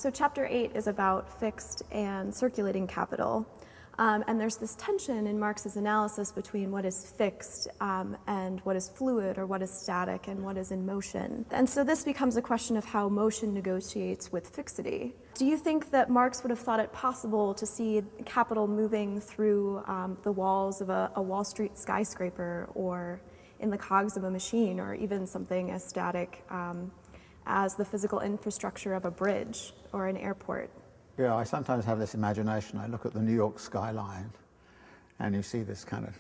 So chapter 8 is about fixed and circulating capital. And there's this tension in Marx's analysis between what is fixed and what is fluid, or what is static and what is in motion. And so this becomes a question of how motion negotiates with fixity. Do you think that Marx would have thought it possible to see capital moving through the walls of a Wall Street skyscraper, or in the cogs of a machine, or even something as static as the physical infrastructure of a bridge or an airport? Yeah, I sometimes have this imagination. I look at the New York skyline and you see this kind of,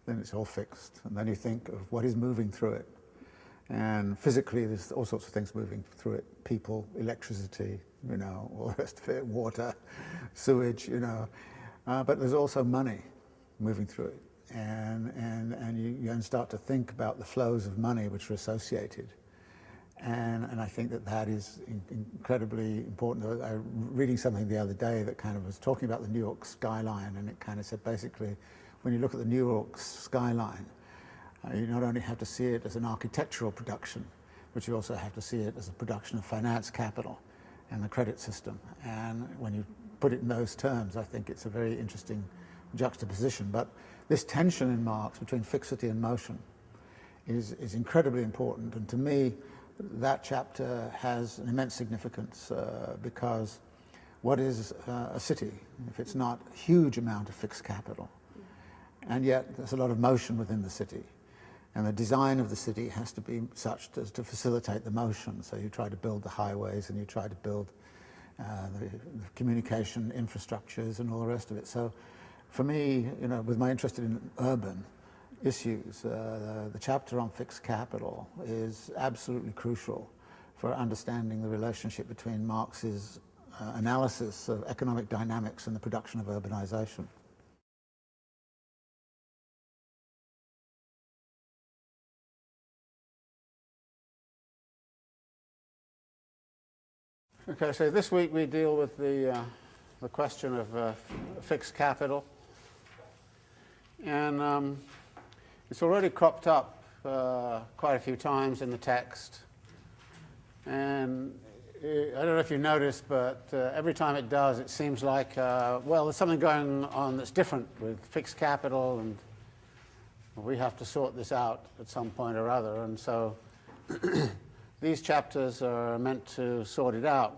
then it's all fixed. And then you think of what is moving through it. And physically, there's all sorts of things moving through it. People, electricity, you know, all the rest of it, water, sewage, you know. But there's also money moving through it. And you then start to think about the flows of money which are associated. And I think that that is incredibly important. I was reading something the other day that kind of was talking about the New York skyline, and it kind of said basically, when you look at the New York skyline, you not only have to see it as an architectural production, but you also have to see it as a production of finance capital and the credit system. And when you put it in those terms, I think it's a very interesting juxtaposition. But this tension in Marx between fixity and motion is incredibly important. And to me, that chapter has an immense significance because what is a city if it's not a huge amount of fixed capital? And yet there's a lot of motion within the city. And the design of the city has to be such as to facilitate the motion. So you try to build the highways and you try to build the communication infrastructures and all the rest of it. So for me, you know, with my interest in urban issues, the chapter on fixed capital is absolutely crucial for understanding the relationship between Marx's analysis of economic dynamics and the production of urbanization. Okay, so this week we deal with the question of fixed capital. And it's already cropped up quite a few times in the text. And I don't know if you noticed, but every time it does, it seems like, well, there's something going on that's different with fixed capital, and we have to sort this out at some point or other. And so these chapters are meant to sort it out.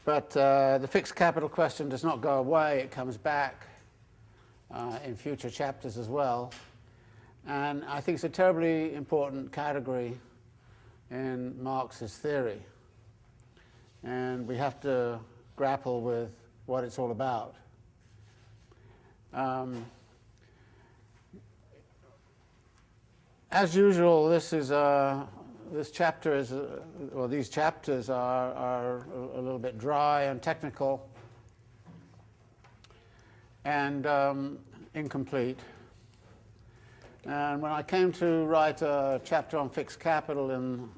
But the fixed capital question does not go away. It comes back in future chapters as well. And I think it's a terribly important category in Marx's theory. And we have to grapple with what it's all about. As usual, this chapter is, or these chapters are a little bit dry and technical and incomplete. And when I came to write a chapter on fixed capital in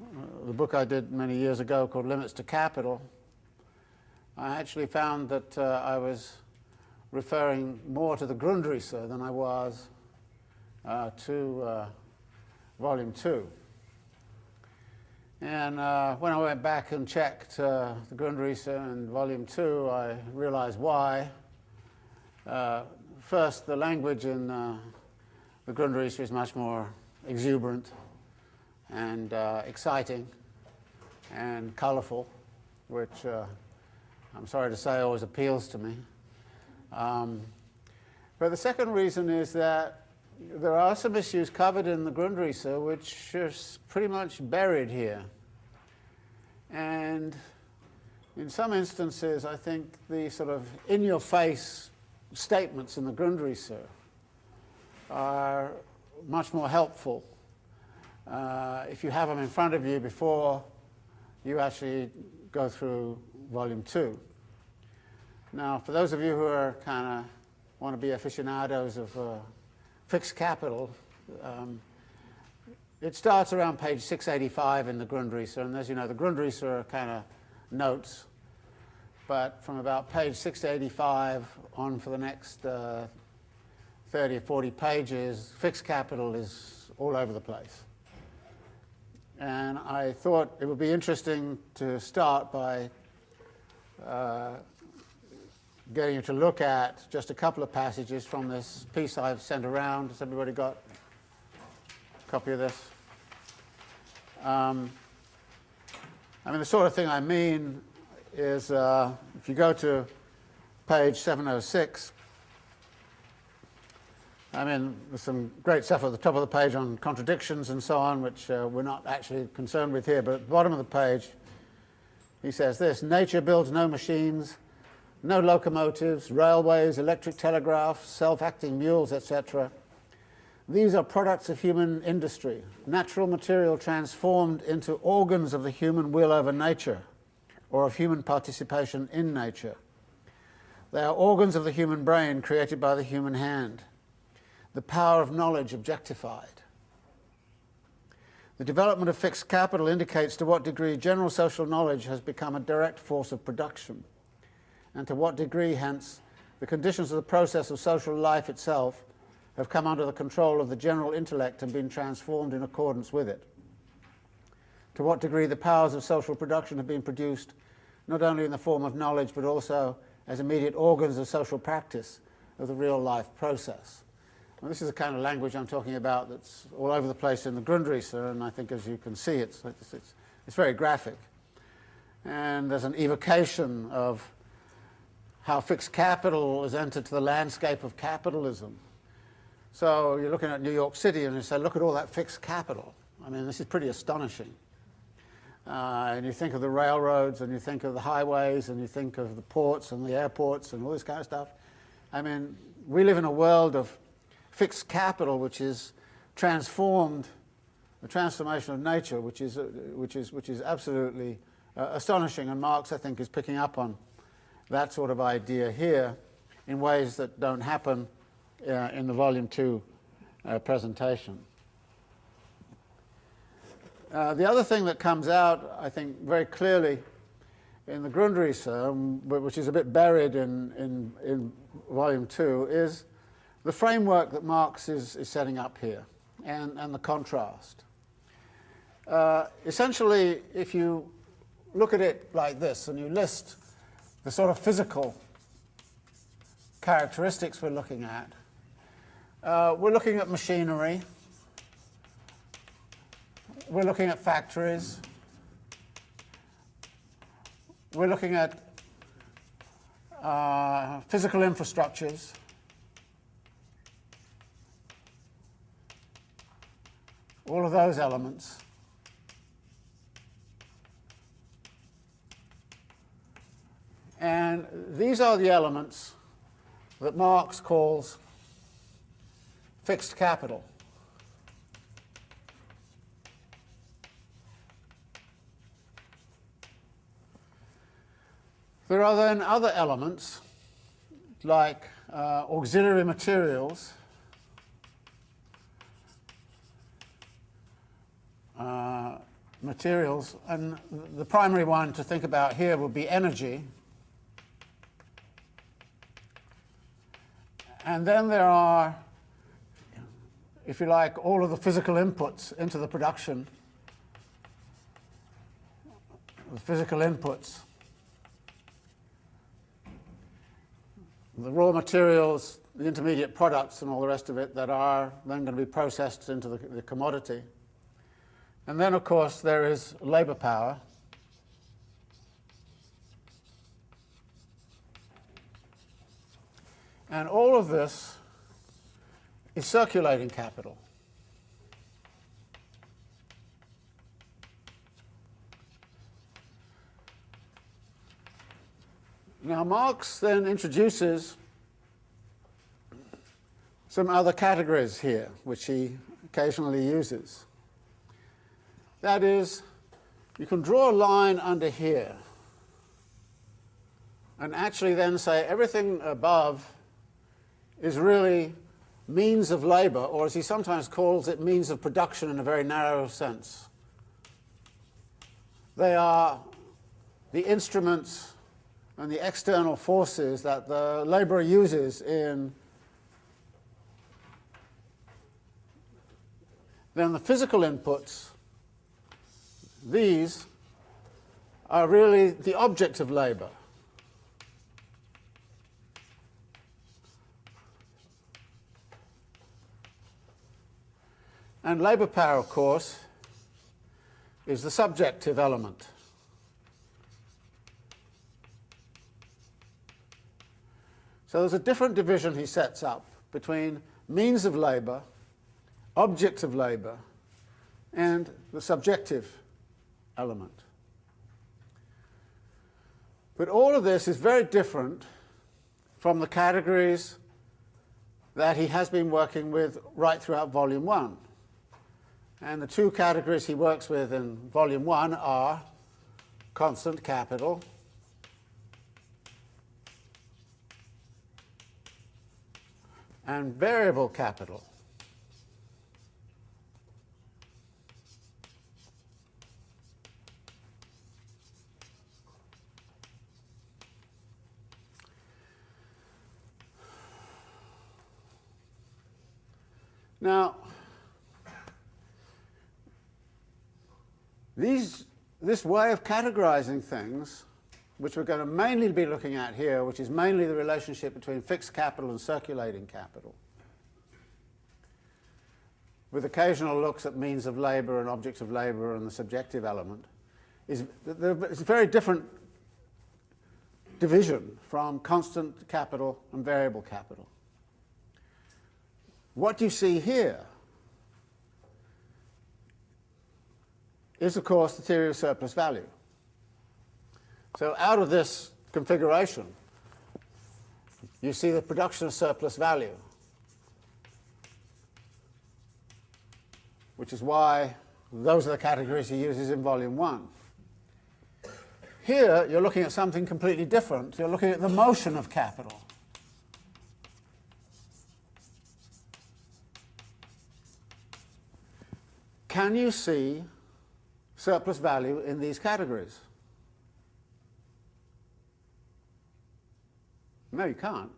the book I did many years ago called Limits to Capital, I actually found that I was referring more to the Grundrisse than I was to Volume 2. And when I went back and checked the Grundrisse and Volume 2, I realized why. First, the language in the Grundrisse is much more exuberant and exciting and colorful, which I'm sorry to say always appeals to me. But the second reason is that there are some issues covered in the Grundrisse which are pretty much buried here. And in some instances, I think the sort of in-your-face statements in the Grundrisse are much more helpful if you have them in front of you before you actually go through Volume 2. Now, for those of you who are kind of want to be aficionados of fixed capital, it starts around page 685 in the Grundrisse, and as you know, the Grundrisse are kind of notes, but from about page 685 on for the next 30 or 40 pages, fixed capital is all over the place. And I thought it would be interesting to start by getting you to look at just a couple of passages from this piece I've sent around. Has everybody got a copy of this? I mean, the sort of thing I mean is if you go to page 706, I mean, there's some great stuff at the top of the page on contradictions and so on, which we're not actually concerned with here, but at the bottom of the page, he says this: nature builds no machines, no locomotives, railways, electric telegraph, self-acting mules, etc. These are products of human industry, natural material transformed into organs of the human will over nature, or of human participation in nature. They are organs of the human brain created by the human hand, the power of knowledge objectified. The development of fixed capital indicates to what degree general social knowledge has become a direct force of production, and to what degree, hence, the conditions of the process of social life itself have come under the control of the general intellect and been transformed in accordance with it. To what degree the powers of social production have been produced not only in the form of knowledge but also as immediate organs of social practice of the real life process. Well, this is the kind of language I'm talking about that's all over the place in the Grundrisse, and I think, as you can see, it's very graphic. And there's an evocation of how fixed capital has entered to the landscape of capitalism. So you're looking at New York City and you say, look at all that fixed capital. I mean, this is pretty astonishing. And you think of the railroads, and you think of the highways, and you think of the ports and the airports and all this kind of stuff. I mean, we live in a world of fixed capital which is transformed, the transformation of nature, which is absolutely astonishing. And Marx, I think, is picking up on that sort of idea here in ways that don't happen in the Volume 2 presentation. The other thing that comes out, I think, very clearly in the Grundrisse, which is a bit buried in Volume 2, is the framework that Marx is setting up here, and the contrast. Essentially, if you look at it like this, and you list the sort of physical characteristics we're looking at machinery, we're looking at factories, we're looking at physical infrastructures, all of those elements. And these are the elements that Marx calls fixed capital. There are then other elements like auxiliary materials, and the primary one to think about here would be energy. And then there are, if you like, all of the physical inputs into the production, the physical inputs, the raw materials, the intermediate products and all the rest of it that are then going to be processed into the commodity. And then, of course, there is labor power. And all of this is circulating capital. Now, Marx then introduces some other categories here, which he occasionally uses. That is, you can draw a line under here and actually then say everything above is really means of labor, or as he sometimes calls it, means of production in a very narrow sense. They are the instruments and the external forces that the laborer uses in then the physical inputs. These are really the object of labor. And labour power, of course, is the subjective element. So there's a different division he sets up between means of labour, object of labour, and the subjective element. But all of this is very different from the categories that he has been working with right throughout Volume 1. And the two categories he works with in Volume 1 are constant capital and variable capital. Now, this way of categorizing things, which we're going to mainly be looking at here, which is mainly the relationship between fixed capital and circulating capital, with occasional looks at means of labour and objects of labour and the subjective element, it's a very different division from constant capital and variable capital. What you see here is, of course, the theory of surplus value. So out of this configuration, you see the production of surplus value, which is why those are the categories he uses in Volume 1. Here, you're looking at something completely different. You're looking at the motion of capital. Can you see surplus value in these categories? No, you can't.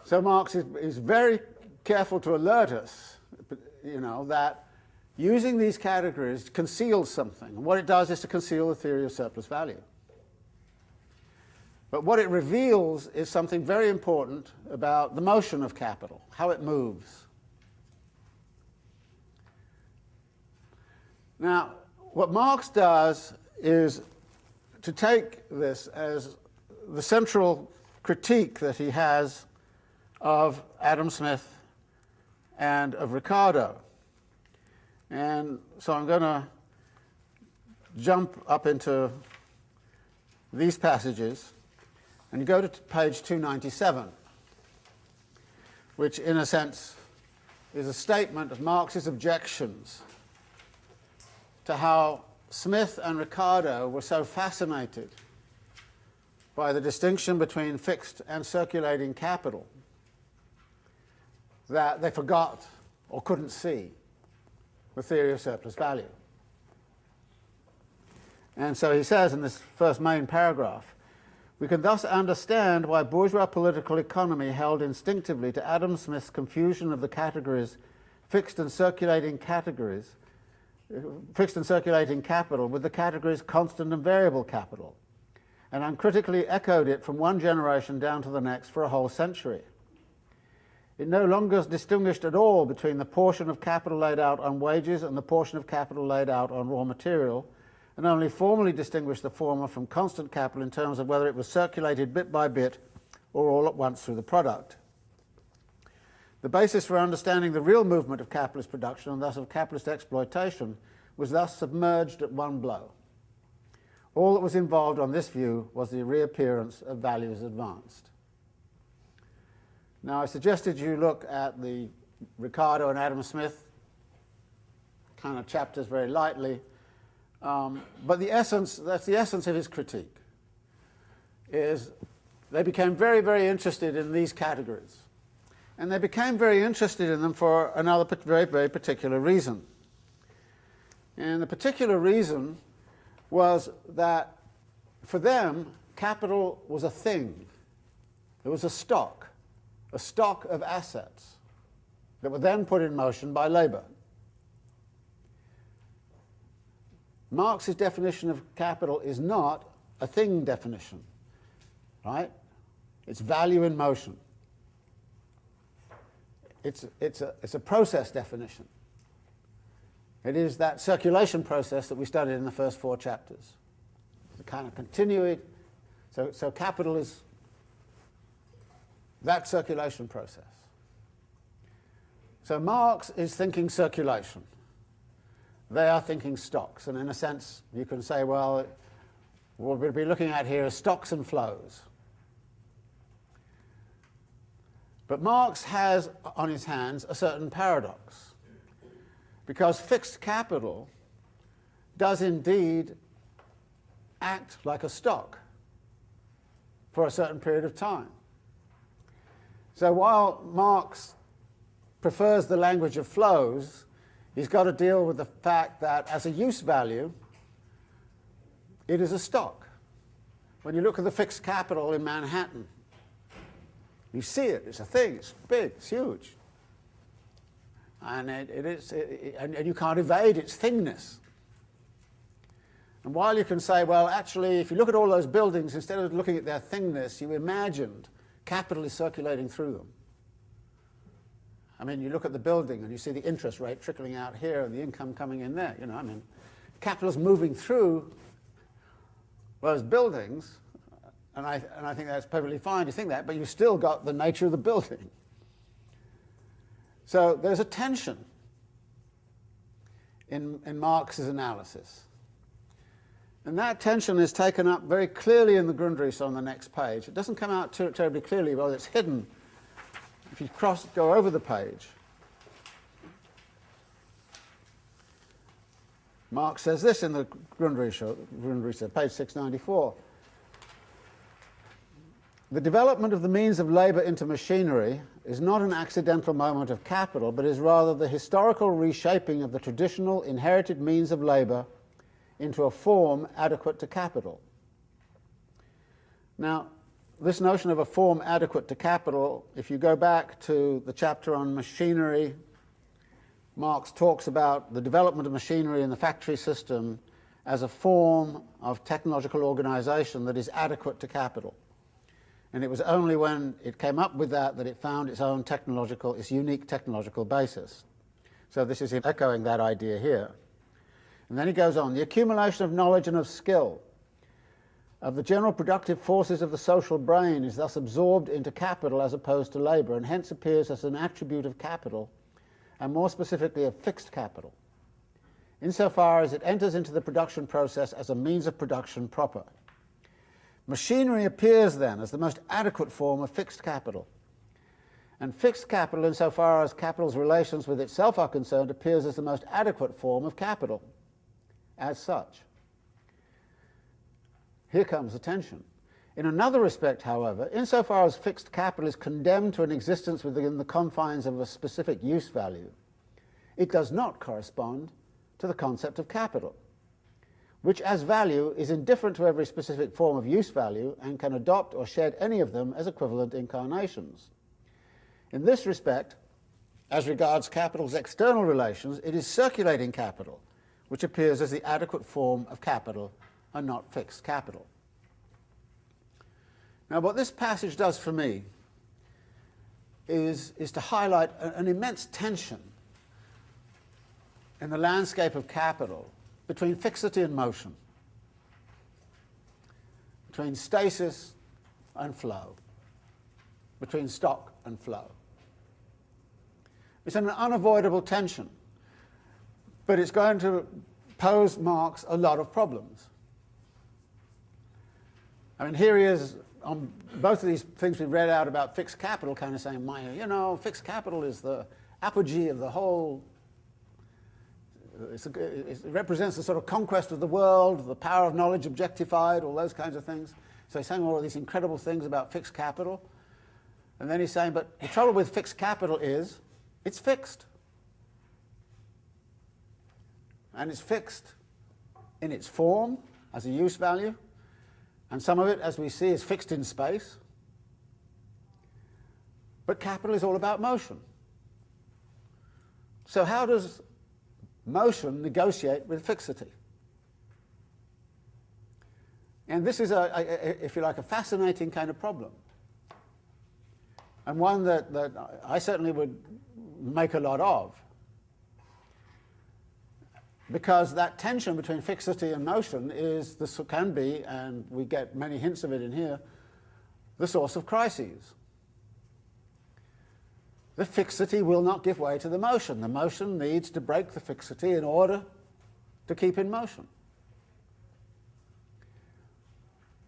So Marx is very careful to alert us, that using these categories conceals something. And what it does is to conceal the theory of surplus value. But what it reveals is something very important about the motion of capital, how it moves. Now, what Marx does is to take this as the central critique that he has of Adam Smith and of Ricardo. And so I'm going to jump up into these passages and go to page 297, which in a sense is a statement of Marx's objections to how Smith and Ricardo were so fascinated by the distinction between fixed and circulating capital that they forgot or couldn't see the theory of surplus value. And so he says in this first main paragraph, we can thus understand why bourgeois political economy held instinctively to Adam Smith's confusion of the categories fixed and circulating capital with the categories constant and variable capital, and uncritically echoed it from one generation down to the next for a whole century. It no longer distinguished at all between the portion of capital laid out on wages and the portion of capital laid out on raw material, and only formally distinguished the former from constant capital in terms of whether it was circulated bit by bit or all at once through the product. The basis for understanding the real movement of capitalist production, and thus of capitalist exploitation, was thus submerged at one blow. All that was involved on this view was the reappearance of values advanced. Now, I suggested you look at the Ricardo and Adam Smith kind of chapters very lightly, but that's the essence of his critique, is they became very, very interested in these categories. And they became very interested in them for another very, very particular reason. And the particular reason was that for them, capital was a thing. It was a stock of assets that were then put in motion by labour. Marx's definition of capital is not a thing definition, right? It's value in motion. it's a process definition. It is that circulation process that we studied in the first 4 chapters. It's a kind of continuity. So capital is that circulation process. So Marx is thinking circulation. They are thinking stocks. And in a sense, you can say, well, what we'll be looking at here is stocks and flows. But Marx has on his hands a certain paradox, because fixed capital does indeed act like a stock for a certain period of time. So while Marx prefers the language of flows, he's got to deal with the fact that as a use value, it is a stock. When you look at the fixed capital in Manhattan, you see it, it's a thing, it's big, it's huge. And and you can't evade its thingness. And while you can say, well, actually, if you look at all those buildings, instead of looking at their thingness, you imagined capital is circulating through them. I mean, you look at the building and you see the interest rate trickling out here and the income coming in there. You know, I mean, capital is moving through those buildings, and I think that's perfectly fine to think that, but you've still got the nature of the building. So there's a tension in Marx's analysis. And that tension is taken up very clearly in the Grundrisse on the next page. It doesn't come out terribly clearly, well, it's hidden if you go over the page. Marx says this in the Grundrisse, page 694. The development of the means of labour into machinery is not an accidental moment of capital, but is rather the historical reshaping of the traditional inherited means of labour into a form adequate to capital. Now, this notion of a form adequate to capital, if you go back to the chapter on machinery, Marx talks about the development of machinery in the factory system as a form of technological organisation that is adequate to capital. And it was only when it came up with that it found its own its unique technological basis. So this is echoing that idea here. And then he goes on, the accumulation of knowledge and of skill, of the general productive forces of the social brain, is thus absorbed into capital as opposed to labour, and hence appears as an attribute of capital, and more specifically of fixed capital, insofar as it enters into the production process as a means of production proper. Machinery appears then as the most adequate form of fixed capital, and fixed capital, insofar as capital's relations with itself are concerned, appears as the most adequate form of capital as such. Here comes the tension. In another respect, however, insofar as fixed capital is condemned to an existence within the confines of a specific use value, it does not correspond to the concept of capital, which as value is indifferent to every specific form of use value and can adopt or shed any of them as equivalent incarnations. In this respect, as regards capital's external relations, it is circulating capital, which appears as the adequate form of capital and not fixed capital. Now, what this passage does for me is to highlight an immense tension in the landscape of capital between fixity and motion, between stasis and flow, between stock and flow. It's an unavoidable tension, but it's going to pose Marx a lot of problems. I mean, here he is on both of these things we read out about fixed capital, kind of saying, you know, fixed capital is the apogee of the whole. It represents the sort of conquest of the world, the power of knowledge objectified, all those kinds of things. So he's saying all of these incredible things about fixed capital. And then he's saying, but the trouble with fixed capital is it's fixed. And it's fixed in its form as a use value. And some of it, as we see, is fixed in space. But capital is all about motion. So how does motion negotiate with fixity? And this is, if you like, a fascinating kind of problem. And one that I certainly make a lot of. Because that tension between fixity and motion can be, and we get many hints of it in here, the source of crises. The fixity will not give way to the motion. The motion needs to break the fixity in order to keep in motion.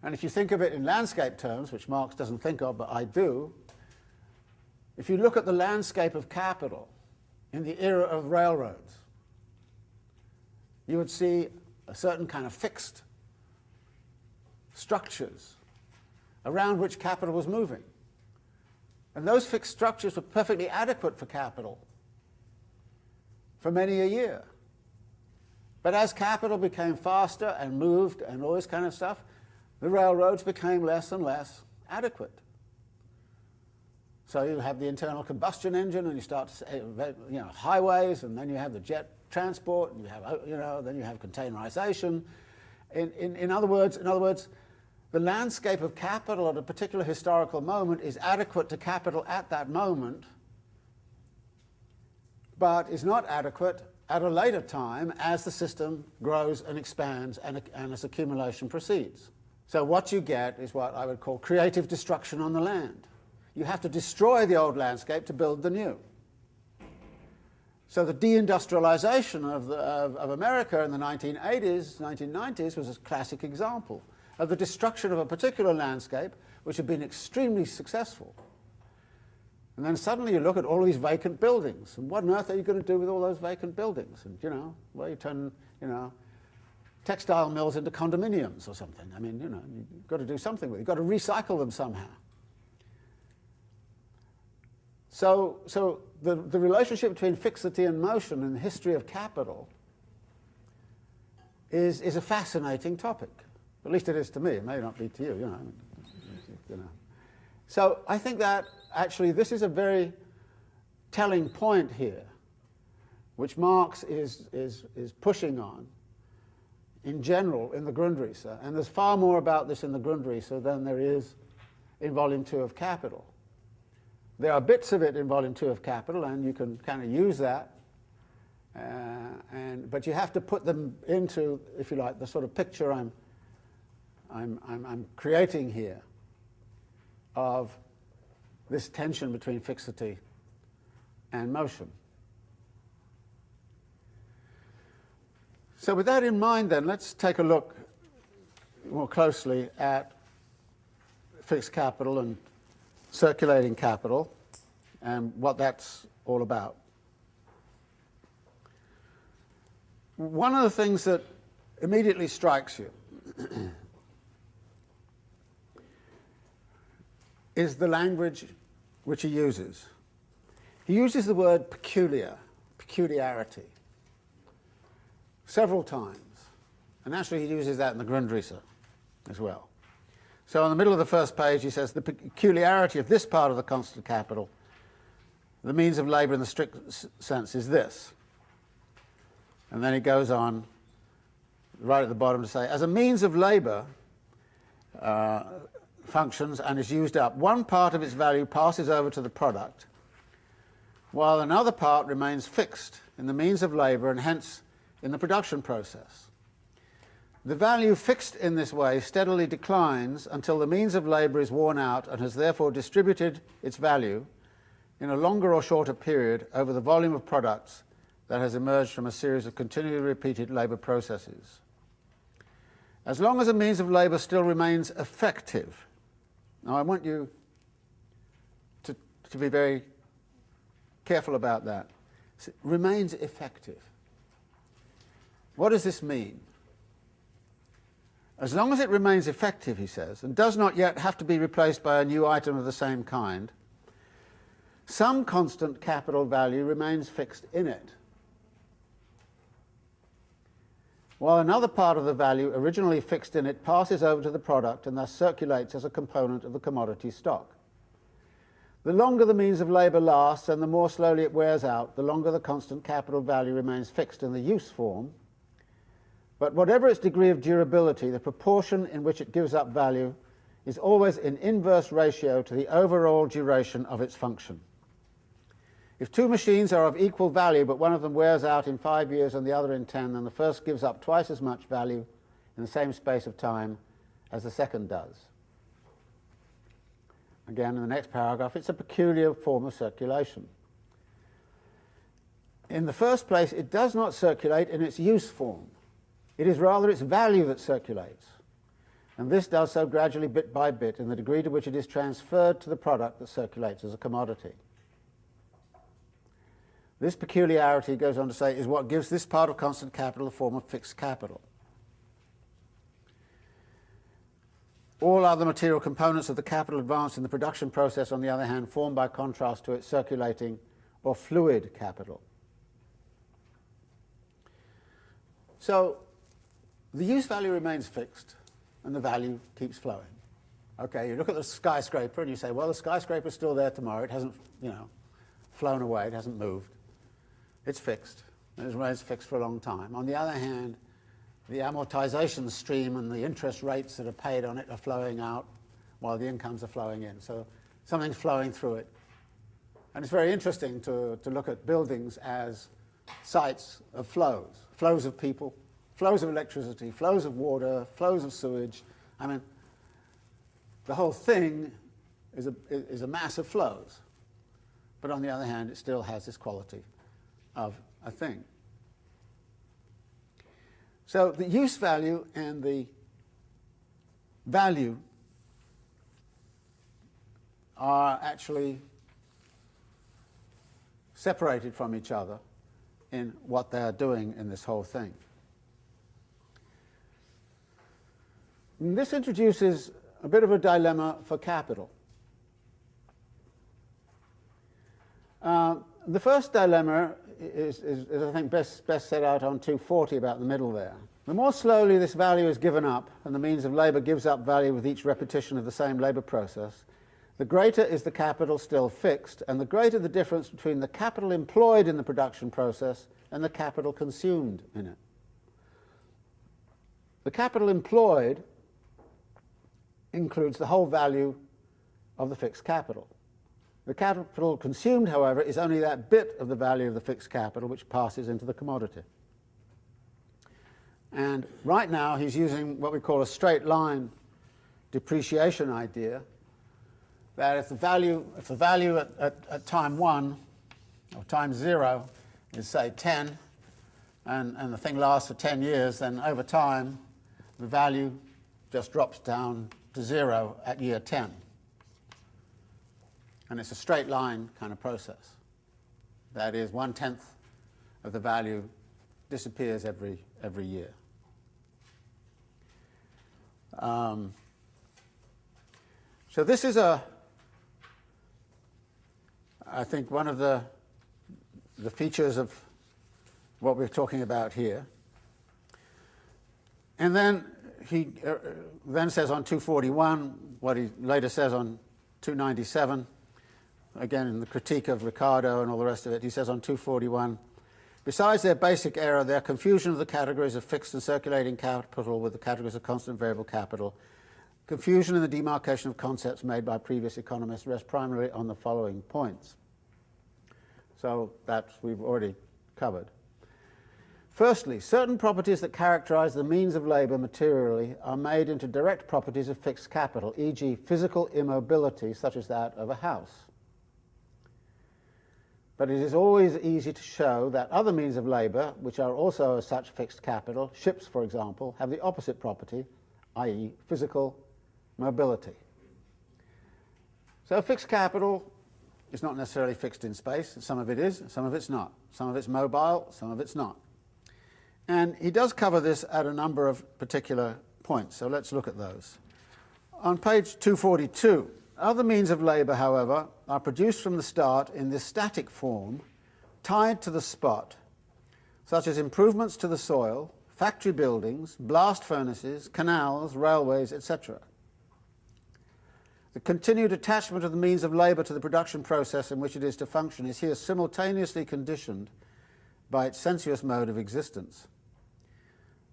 And if you think of it in landscape terms, which Marx doesn't think of, but I do, if you look at the landscape of capital in the era of railroads, you would see a certain kind of fixed structures around which capital was moving. And those fixed structures were perfectly adequate for capital for many a year. But as capital became faster and moved and all this kind of stuff, the railroads became less and less adequate. So you have the internal combustion engine, and you start to say, highways, and then you have the jet transport, and you have, then you have containerization. In other words, the landscape of capital at a particular historical moment is adequate to capital at that moment, but is not adequate at a later time as the system grows and expands and its accumulation proceeds. So what you get is what I would call creative destruction on the land. You have to destroy the old landscape to build the new. So the deindustrialization of America in the 1980s, 1990s was a classic example of the destruction of a particular landscape which had been extremely successful. And then suddenly you look at all these vacant buildings, and what on earth are you going to do with all those vacant buildings? And you turn, textile mills into condominiums or something. I mean, you've got to do something with it. You've got to recycle them somehow. So the relationship between fixity and motion in the history of capital is a fascinating topic. At least it is to me. It may not be to you. So I think that actually this is a very telling point here, which Marx is pushing on in general in the Grundrisse. And there's far more about this in the Grundrisse than there is in Volume 2 of Capital. There are bits of it in Volume 2 of Capital, and you can kind of use that. But you have to put them into, if you like, the sort of picture I'm creating here of this tension between fixity and motion. So with that in mind then, let's take a look more closely at fixed capital and circulating capital and what that's all about. One of the things that immediately strikes you is the language which he uses. He uses the word peculiarity, several times. And actually he uses that in the Grundrisse as well. So in the middle of the first page he says, the peculiarity of this part of the constant capital, the means of labour in the strict sense, is this. And then he goes on right at the bottom to say, as a means of labour functions and is used up, one part of its value passes over to the product, while another part remains fixed in the means of labour and hence in the production process. The value fixed in this way steadily declines until the means of labour is worn out and has therefore distributed its value in a longer or shorter period over the volume of products that has emerged from a series of continually repeated labour processes. As long as a means of labour still remains effective, now I want you to be very careful about that. It remains effective. What does this mean? As long as it remains effective, he says, and does not yet have to be replaced by a new item of the same kind, some constant capital value remains fixed in it, while another part of the value originally fixed in it passes over to the product and thus circulates as a component of the commodity stock. The longer the means of labour lasts and the more slowly it wears out, the longer the constant capital value remains fixed in the use form. But whatever its degree of durability, the proportion in which it gives up value is always in inverse ratio to the overall duration of its function. If two machines are of equal value, but one of them wears out in 5 years and the other in 10, then the first gives up twice as much value in the same space of time as the second does. Again, in the next paragraph, it's a peculiar form of circulation. In the first place, it does not circulate in its use form. It is rather its value that circulates. And this does so gradually, bit by bit, in the degree to which it is transferred to the product that circulates as a commodity. This peculiarity, goes on to say, is what gives this part of constant capital a form of fixed capital. All other material components of the capital advanced in the production process, on the other hand, form by contrast to its circulating or fluid capital. So the use value remains fixed and the value keeps flowing. Okay, you look at the skyscraper and you say, well, the skyscraper's still there tomorrow. It hasn't, flown away. It hasn't moved. It's fixed. It remains fixed for a long time. On the other hand, the amortization stream and the interest rates that are paid on it are flowing out while the incomes are flowing in. So something's flowing through it. And it's very interesting to look at buildings as sites of flows. Flows of people, flows of electricity, flows of water, flows of sewage. I mean, the whole thing is a mass of flows. But on the other hand, it still has this quality of a thing. So the use value and the value are actually separated from each other in what they are doing in this whole thing. And this introduces a bit of a dilemma for capital. The first dilemma is I think best set out on 240, about the middle there. The more slowly this value is given up, and the means of labour gives up value with each repetition of the same labour process, the greater is the capital still fixed, and the greater the difference between the capital employed in the production process and the capital consumed in it. The capital employed includes the whole value of the fixed capital. The capital consumed, however, is only that bit of the value of the fixed capital which passes into the commodity. And right now he's using what we call a straight line depreciation idea, that if the value at time 1 or time 0 is, say, 10, and the thing lasts for 10 years, then over time the value just drops down to 0 at year 10. And it's a straight line kind of process. That is, 1/10 of the value disappears every year. So this is I think one of the features of what we're talking about here. And then he then says on 241 what he later says on 297, again in the critique of Ricardo and all the rest of it. He says on 241, besides their basic error, their confusion of the categories of fixed and circulating capital with the categories of constant variable capital, confusion in the demarcation of concepts made by previous economists, rest primarily on the following points. So that we've already covered. Firstly, certain properties that characterize the means of labour materially are made into direct properties of fixed capital, e.g. physical immobility, such as that of a house. But it is always easy to show that other means of labour, which are also such fixed capital, ships, for example, have the opposite property, i.e. physical mobility. So fixed capital is not necessarily fixed in space. Some of it is, some of it's not. Some of it's mobile, some of it's not. And he does cover this at a number of particular points, so let's look at those. On page 242, other means of labour, however, are produced from the start in this static form, tied to the spot, such as improvements to the soil, factory buildings, blast furnaces, canals, railways, etc. The continued attachment of the means of labour to the production process in which it is to function is here simultaneously conditioned by its sensuous mode of existence.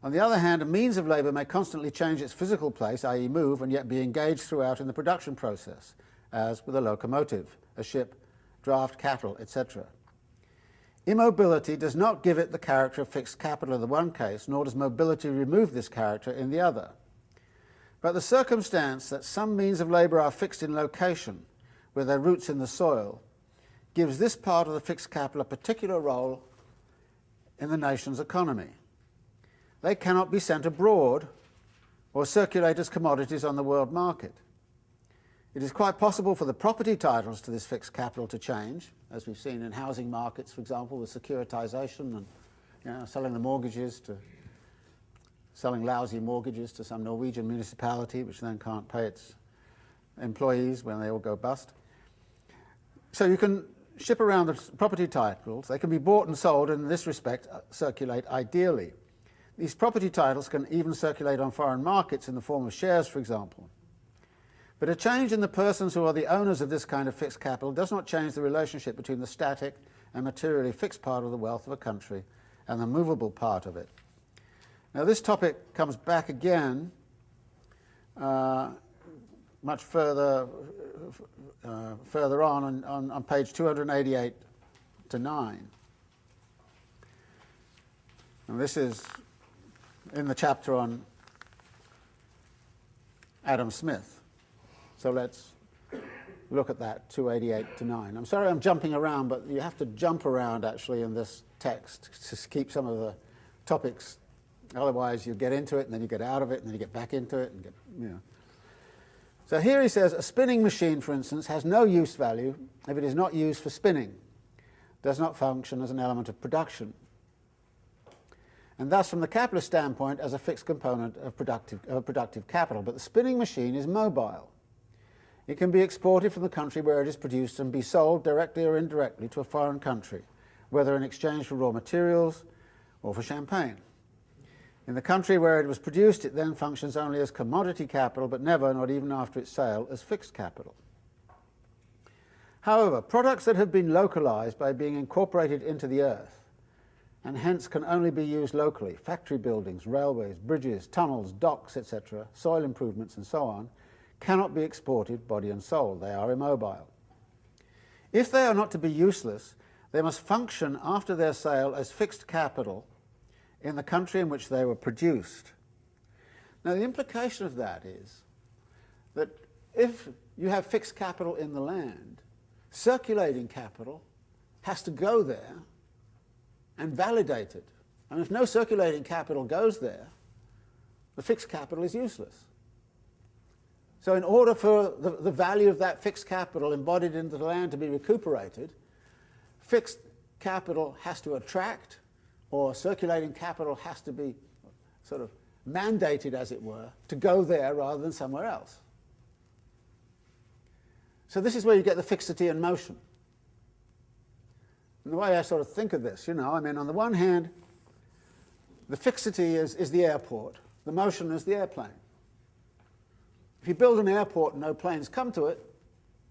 On the other hand, a means of labour may constantly change its physical place, i.e. move, and yet be engaged throughout in the production process, as with a locomotive, a ship, draft cattle, etc. Immobility does not give it the character of fixed capital in the one case, nor does mobility remove this character in the other. But the circumstance that some means of labour are fixed in location, with their roots in the soil, gives this part of the fixed capital a particular role in the nation's economy. They cannot be sent abroad or circulate as commodities on the world market. It is quite possible for the property titles to this fixed capital to change, as we've seen in housing markets, for example, with securitisation and selling the mortgages to selling lousy mortgages to some Norwegian municipality, which then can't pay its employees when they all go bust. So you can ship around the property titles. They can be bought and sold, and in this respect circulate ideally. These property titles can even circulate on foreign markets in the form of shares, for example. But a change in the persons who are the owners of this kind of fixed capital does not change the relationship between the static and materially fixed part of the wealth of a country and the movable part of it. Now this topic comes back again much further on page 288 to 9. And this is in the chapter on Adam Smith. So let's look at that, 288 to 9. I'm sorry I'm jumping around, but you have to jump around actually in this text to keep some of the topics. Otherwise you get into it and then you get out of it and then you get back into it. And So here he says, a spinning machine, for instance, has no use value if it is not used for spinning, does not function as an element of production, and thus from the capitalist standpoint as a fixed component of productive capital. But the spinning machine is mobile. It can be exported from the country where it is produced and be sold directly or indirectly to a foreign country, whether in exchange for raw materials or for champagne. In the country where it was produced, it then functions only as commodity capital, but never, not even after its sale, as fixed capital. However, products that have been localized by being incorporated into the earth, and hence can only be used locally, factory buildings, railways, bridges, tunnels, docks, etc., soil improvements and so on, cannot be exported body and soul. They are immobile. If they are not to be useless, they must function after their sale as fixed capital in the country in which they were produced. Now the implication of that is that if you have fixed capital in the land, circulating capital has to go there and validate it. And if no circulating capital goes there, the fixed capital is useless. So in order for the value of that fixed capital embodied into the land to be recuperated, fixed capital has to attract, or circulating capital has to be sort of mandated, as it were, to go there rather than somewhere else. So this is where you get the fixity in motion. And the way I sort of think of this, I mean, on the one hand, the fixity is the airport, the motion is the airplane. If you build an airport and no planes come to it,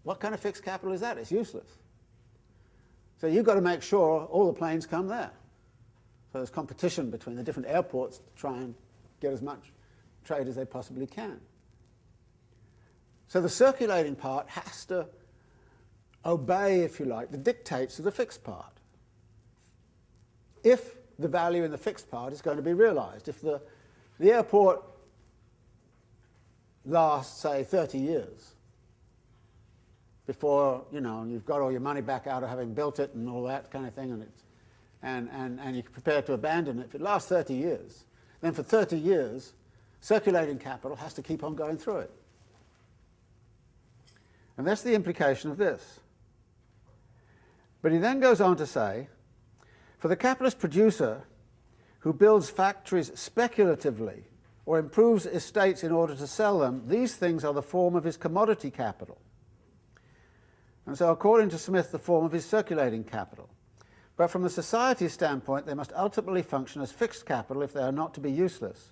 what kind of fixed capital is that? It's useless. So you've got to make sure all the planes come there. So there's competition between the different airports to try and get as much trade as they possibly can. So the circulating part has to obey, if you like, the dictates of the fixed part, if the value in the fixed part is going to be realized. If the airport lasts, say, 30 years before, you've got all your money back out of having built it and all that kind of thing, and you're prepared to abandon it, if it lasts 30 years, then for 30 years, circulating capital has to keep on going through it. And that's the implication of this. But he then goes on to say, for the capitalist producer who builds factories speculatively or improves estates in order to sell them, these things are the form of his commodity capital. And so according to Smith, the form of his circulating capital. But from the society's standpoint, they must ultimately function as fixed capital if they are not to be useless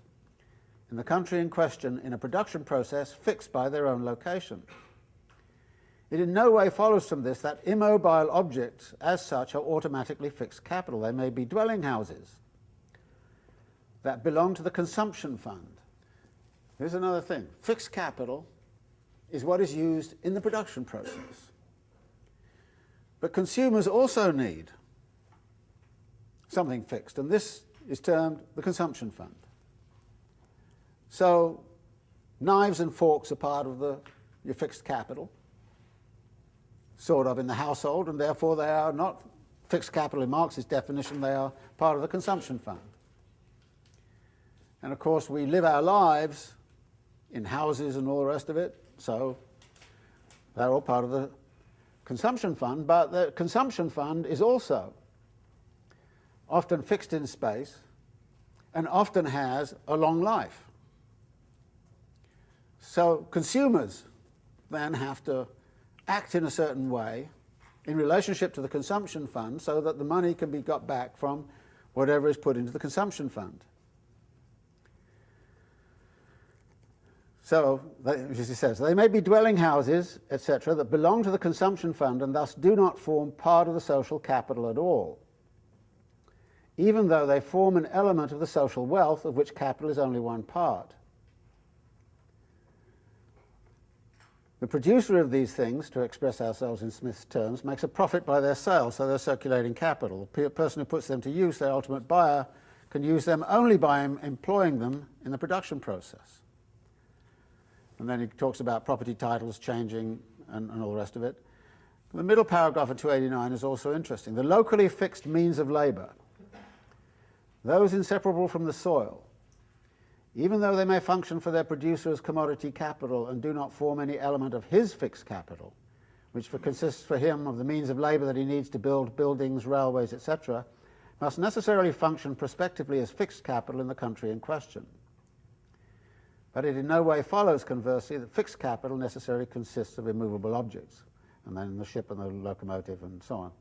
in the country in question in a production process fixed by their own location. It in no way follows from this that immobile objects as such are automatically fixed capital. They may be dwelling houses that belong to the consumption fund. Here's another thing. Fixed capital is what is used in the production process. But consumers also need something fixed, and this is termed the consumption fund. So knives and forks are part of your fixed capital, sort of in the household, and therefore they are not fixed capital in Marx's definition, they are part of the consumption fund. And of course we live our lives in houses and all the rest of it, so they're all part of the consumption fund, but the consumption fund is also often fixed in space and often has a long life. So consumers then have to act in a certain way in relationship to the consumption fund so that the money can be got back from whatever is put into the consumption fund. So, as he says, they may be dwelling houses, etc., that belong to the consumption fund and thus do not form part of the social capital at all, even though they form an element of the social wealth of which capital is only one part. The producer of these things, to express ourselves in Smith's terms, makes a profit by their sale, so they're circulating capital. The person who puts them to use, their ultimate buyer, can use them only by employing them in the production process. And then he talks about property titles changing and all the rest of it. The middle paragraph of 289 is also interesting. The locally fixed means of labour, those inseparable from the soil, even though they may function for their producer as commodity capital and do not form any element of his fixed capital, which consists for him of the means of labour that he needs to build buildings, railways, etc., must necessarily function prospectively as fixed capital in the country in question. But it in no way follows, conversely, that fixed capital necessarily consists of immovable objects, and then the ship and the locomotive and so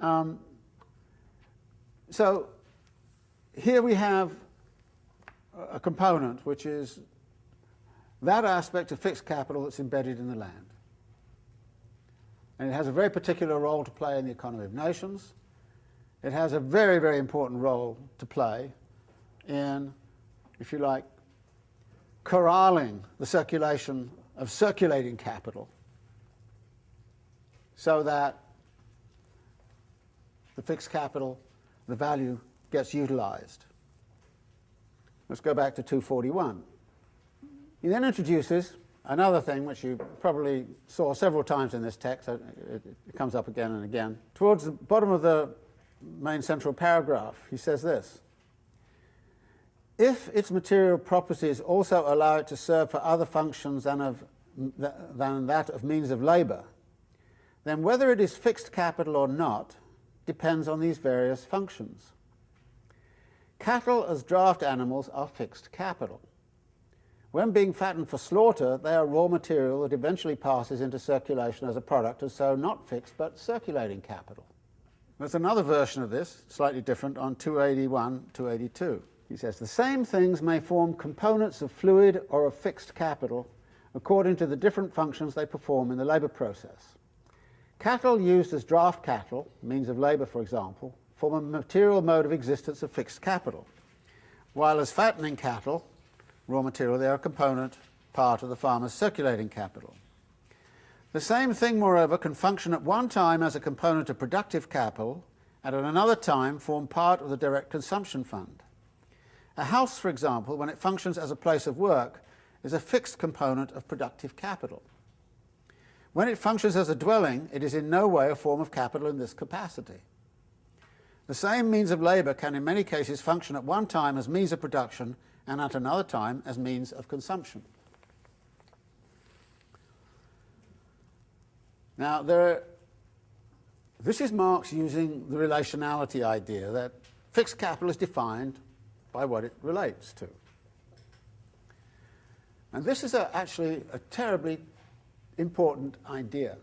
on. So here we have a component which is that aspect of fixed capital that's embedded in the land. And it has a very particular role to play in the economy of nations. It has a very, very important role to play in, if you like, corralling the circulation of circulating capital so that the fixed capital, the value, gets utilized. Let's go back to 241. He then introduces another thing which you probably saw several times in this text. It comes up again and again. Towards the bottom of the main central paragraph, he says this: if its material properties also allow it to serve for other functions than that of means of labour, then whether it is fixed capital or not depends on these various functions. Cattle as draft animals are fixed capital. When being fattened for slaughter, they are raw material that eventually passes into circulation as a product, and so not fixed but circulating capital. There's another version of this, slightly different, on 281, 282. He says, the same things may form components of fluid or of fixed capital according to the different functions they perform in the labour process. Cattle used as draft cattle, means of labour for example, form a material mode of existence of fixed capital, while as fattening cattle, raw material, they are a component, part of the farmer's circulating capital. The same thing, moreover, can function at one time as a component of productive capital and at another time form part of the direct consumption fund. A house, for example, when it functions as a place of work, is a fixed component of productive capital. When it functions as a dwelling, it is in no way a form of capital in this capacity. The same means of labour can in many cases function at one time as means of production and at another time as means of consumption. Now, this is Marx using the relationality idea that fixed capital is defined by what it relates to. And this is actually a terribly important idea.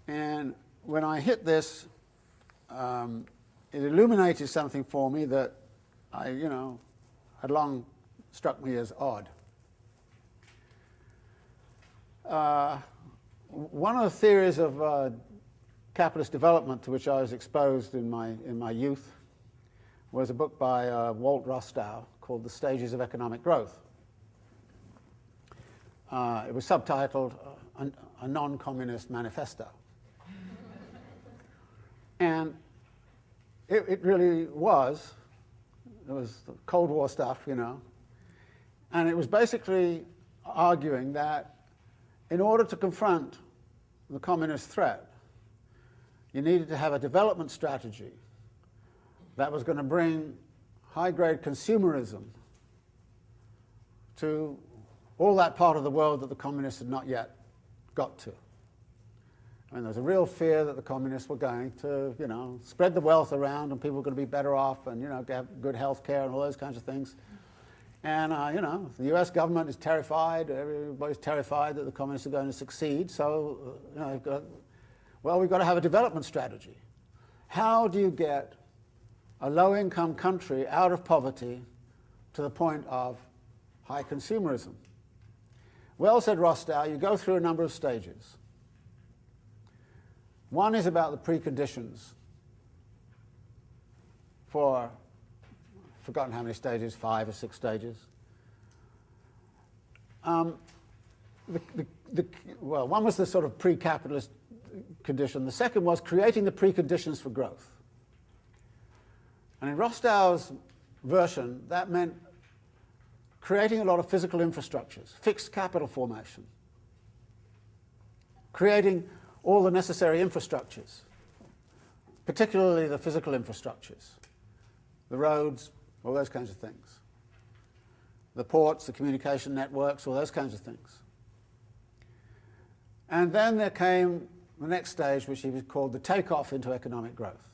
And when I hit this, it illuminated something for me that had long struck me as odd. One of the theories of capitalist development to which I was exposed in my youth was a book by Walt Rostow called The Stages of Economic Growth. It was subtitled A Non-Communist Manifesto. And it really was. It was the Cold War stuff, you know. And it was basically arguing that in order to confront the communist threat, you needed to have a development strategy that was going to bring high-grade consumerism to all that part of the world that the communists had not yet got to. I mean, there was a real fear that the communists were going to, you know, spread the wealth around and people were going to be better off and, you know, have good health care and all those kinds of things. And, you know, the US government is terrified, everybody's terrified that the communists are going to succeed, so, you know, we've got to have a development strategy. How do you get a low-income country out of poverty to the point of high consumerism? Well, said Rostow, you go through a number of stages. One is about the preconditions for, I've forgotten how many stages, 5 or 6 stages. Well, one was the sort of pre-capitalist condition. The second was creating the preconditions for growth. And in Rostow's version, that meant creating a lot of physical infrastructures, fixed capital formation, creating all the necessary infrastructures, particularly the physical infrastructures, the roads, all those kinds of things, the ports, the communication networks, all those kinds of things. And then there came the next stage, which he called the takeoff into economic growth,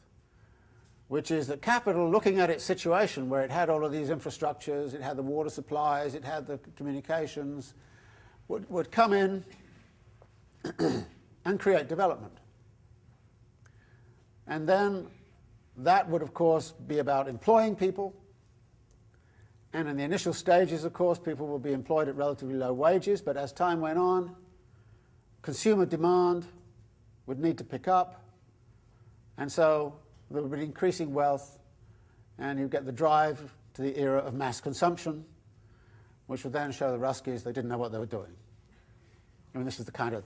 which is that capital, looking at its situation where it had all of these infrastructures, it had the water supplies, it had the communications, would come in and create development. And then that would, of course, be about employing people. And in the initial stages, of course, people will be employed at relatively low wages, but as time went on, consumer demand would need to pick up, and so there would be increasing wealth, and you get the drive to the era of mass consumption, which would then show the Ruskies they didn't know what they were doing. I mean, this is the kind of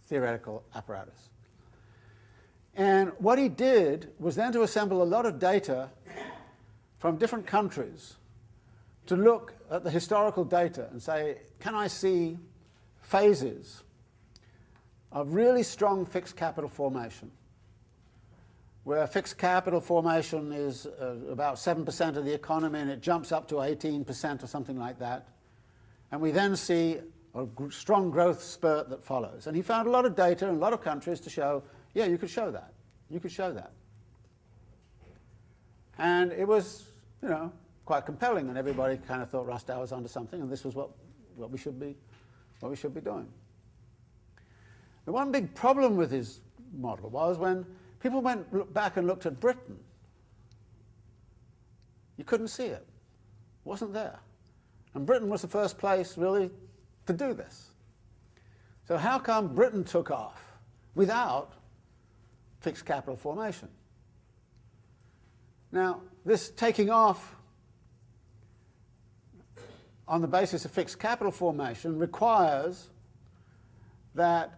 theoretical apparatus. And what he did was then to assemble a lot of data from different countries to look at the historical data and say, can I see phases of really strong fixed capital formation, where fixed capital formation is about 7% of the economy and it jumps up to 18% or something like that, and we then see a strong growth spurt that follows. And he found a lot of data in a lot of countries to show, yeah, you could show that. You could show that. And it was, you know, quite compelling, and everybody kind of thought Rostow was onto something, and this was what we should be doing. The one big problem with his model was when people went back and looked at Britain, you couldn't see it. It wasn't there. And Britain was the first place, really, to do this. So how come Britain took off without fixed capital formation? Now, this taking off on the basis of fixed capital formation requires that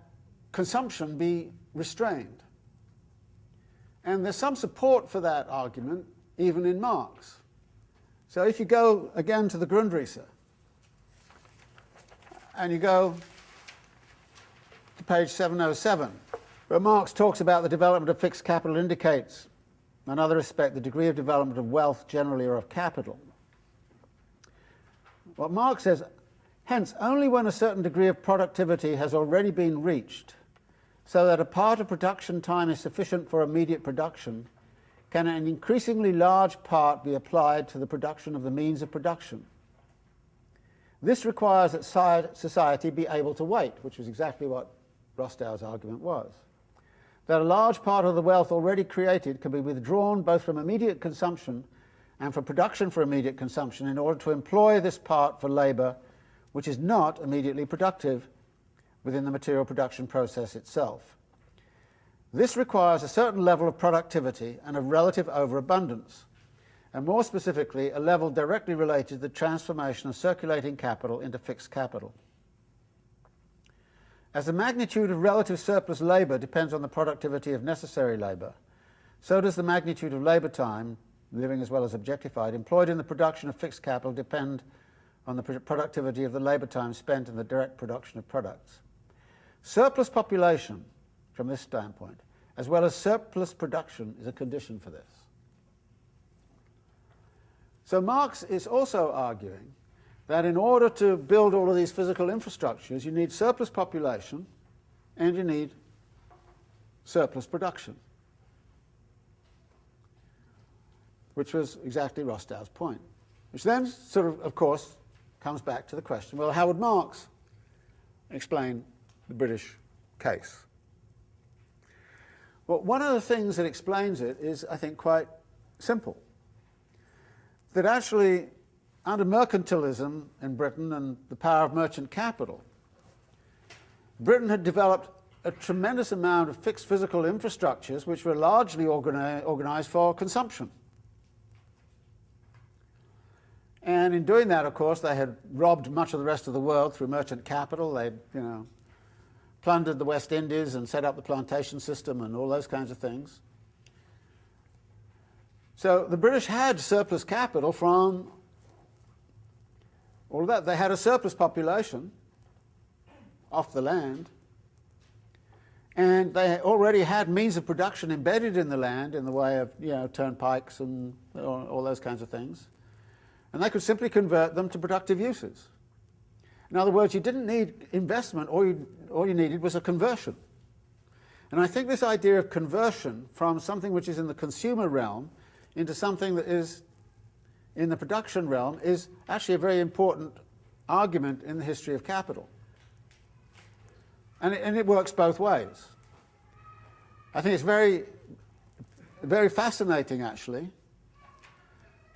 consumption be restrained. And there's some support for that argument even in Marx. So if you go again to the Grundrisse and you go to page 707, where Marx talks about the development of fixed capital indicates, in another respect, the degree of development of wealth generally or of capital. What Marx says, hence, only when a certain degree of productivity has already been reached, so that a part of production time is sufficient for immediate production, can an increasingly large part be applied to the production of the means of production. This requires that society be able to wait, which was exactly what Rostow's argument was. That a large part of the wealth already created can be withdrawn both from immediate consumption and from production for immediate consumption in order to employ this part for labour which is not immediately productive within the material production process itself. This requires a certain level of productivity and of relative overabundance, and more specifically, a level directly related to the transformation of circulating capital into fixed capital. As the magnitude of relative surplus labour depends on the productivity of necessary labour, so does the magnitude of labour time, living as well as objectified, employed in the production of fixed capital depend on the productivity of the labour time spent in the direct production of products. Surplus population, from this standpoint, as well as surplus production, is a condition for this. So Marx is also arguing that in order to build all of these physical infrastructures, you need surplus population and you need surplus production, which was exactly Rostow's point. Which then sort of course, comes back to the question, well, how would Marx explain the British case? Well, one of the things that explains it is, I think, quite simple. That actually, under mercantilism in Britain and the power of merchant capital, Britain had developed a tremendous amount of fixed physical infrastructures which were largely organized for consumption. And in doing that, of course, they had robbed much of the rest of the world through merchant capital. They'd, plundered the West Indies and set up the plantation system and all those kinds of things. So the British had surplus capital from all of that. They had a surplus population off the land, and they already had means of production embedded in the land in the way of turnpikes and all those kinds of things. And they could simply convert them to productive uses. In other words, you didn't need investment, all you needed was a conversion. And I think this idea of conversion from something which is in the consumer realm into something that is in the production realm is actually a very important argument in the history of capital. And it works both ways. I think it's very, very fascinating, actually,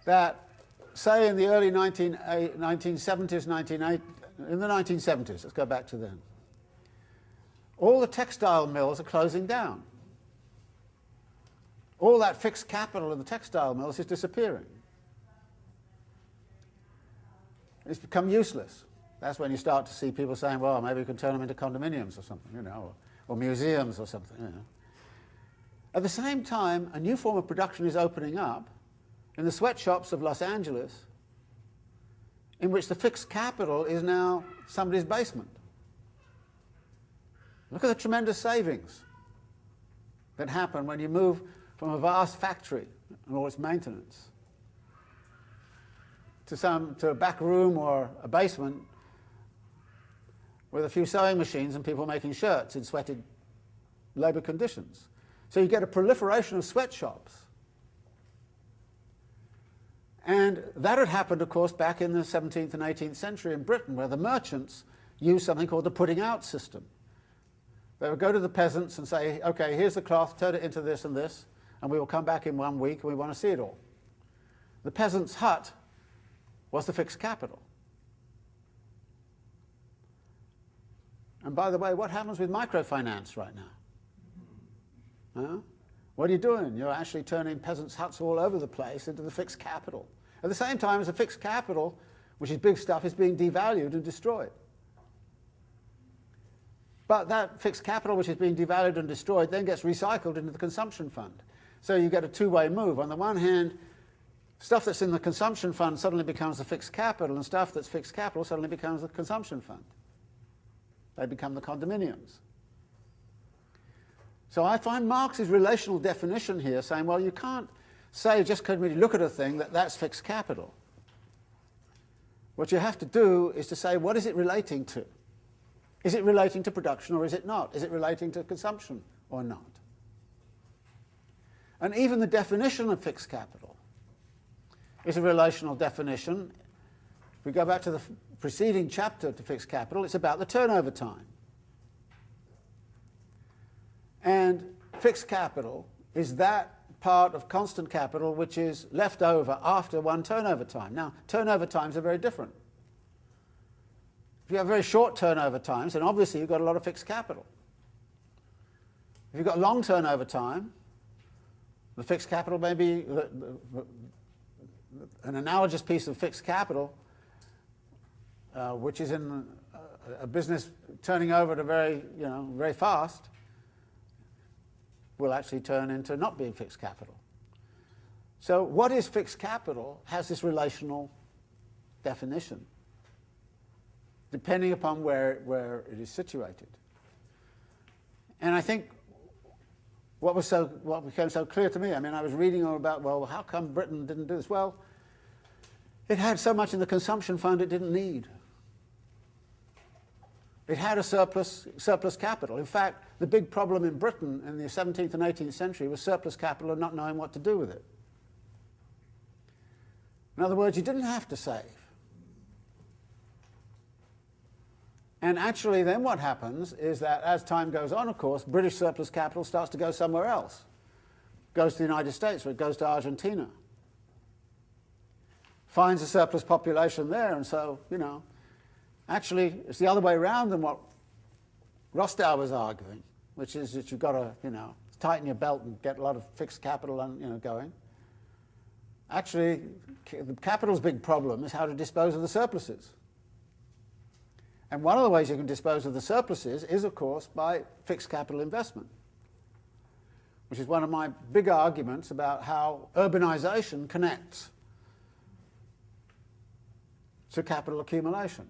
that, say, in the early 1970s, in the 1970s, let's go back to then, all the textile mills are closing down. All that fixed capital in the textile mills is disappearing. It's become useless. That's when you start to see people saying, well, maybe we can turn them into condominiums or something, or museums or something. At the same time, a new form of production is opening up in the sweatshops of Los Angeles, in which the fixed capital is now somebody's basement. Look at the tremendous savings that happen when you move from a vast factory and all its maintenance to a back room or a basement with a few sewing machines and people making shirts in sweated labour conditions. So you get a proliferation of sweatshops. And that had happened, of course, back in the 17th and 18th century in Britain, where the merchants used something called the putting out system. They would go to the peasants and say, okay, here's the cloth, turn it into this and this, and we will come back in 1 week and we want to see it all. The peasant's hut was the fixed capital. And by the way, what happens with microfinance right now? Huh? What are you doing? You're actually turning peasants' huts all over the place into the fixed capital. At the same time as the fixed capital, which is big stuff, is being devalued and destroyed. But that fixed capital which is being devalued and destroyed then gets recycled into the consumption fund. So you get a two-way move. On the one hand, stuff that's in the consumption fund suddenly becomes the fixed capital, and stuff that's fixed capital suddenly becomes the consumption fund. They become the condominiums. So I find Marx's relational definition here saying, well, you can't say just because we look at a thing that that's fixed capital. What you have to do is to say, what is it relating to? Is it relating to production or is it not? Is it relating to consumption or not? And even the definition of fixed capital is a relational definition. If we go back to the preceding chapter to fixed capital, it's about the turnover time. And fixed capital is that part of constant capital which is left over after one turnover time. Now, turnover times are very different. If you have very short turnover times, then obviously you've got a lot of fixed capital. If you've got long turnover time, the fixed capital may be an analogous piece of fixed capital, which is in a business turning over at a very fast, will actually turn into not being fixed capital. So what is fixed capital has this relational definition, depending upon where it is situated. And I think what became so clear to me, I mean, I was reading all about, well, how come Britain didn't do this? Well, it had so much in the consumption fund it didn't need. It had a surplus capital. In fact, the big problem in Britain in the 17th and 18th century was surplus capital and not knowing what to do with it. In other words, you didn't have to save. And actually then what happens is that as time goes on, of course, British surplus capital starts to go somewhere else. It goes to the United States or it goes to Argentina. Finds a surplus population there, and so, you know, actually it's the other way around than what Rostow was arguing, which is that you've got to, you know, tighten your belt and get a lot of fixed capital and, you know, going. Actually, the capital's big problem is how to dispose of the surpluses. And one of the ways you can dispose of the surpluses is, of course, by fixed capital investment, which is one of my big arguments about how urbanization connects to capital accumulation.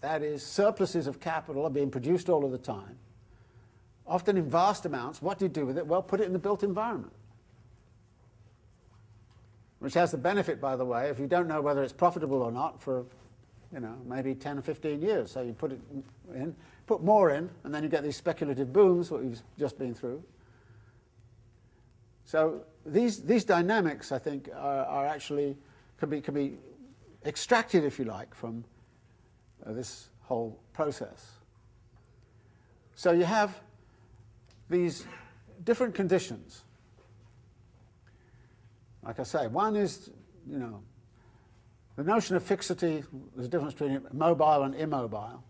That is, surpluses of capital are being produced all of the time, often in vast amounts. What do you do with it? Well, put it in the built environment, which has the benefit, by the way, if you don't know whether it's profitable or not for, you know, maybe 10 or 15 years. So you put it in, put more in, and then you get these speculative booms, what we've just been through. So these dynamics, I think, are actually, can be extracted, if you like, from this whole process. So you have these different conditions. Like I say, one is, you know, the notion of fixity, there's a difference between mobile and immobile.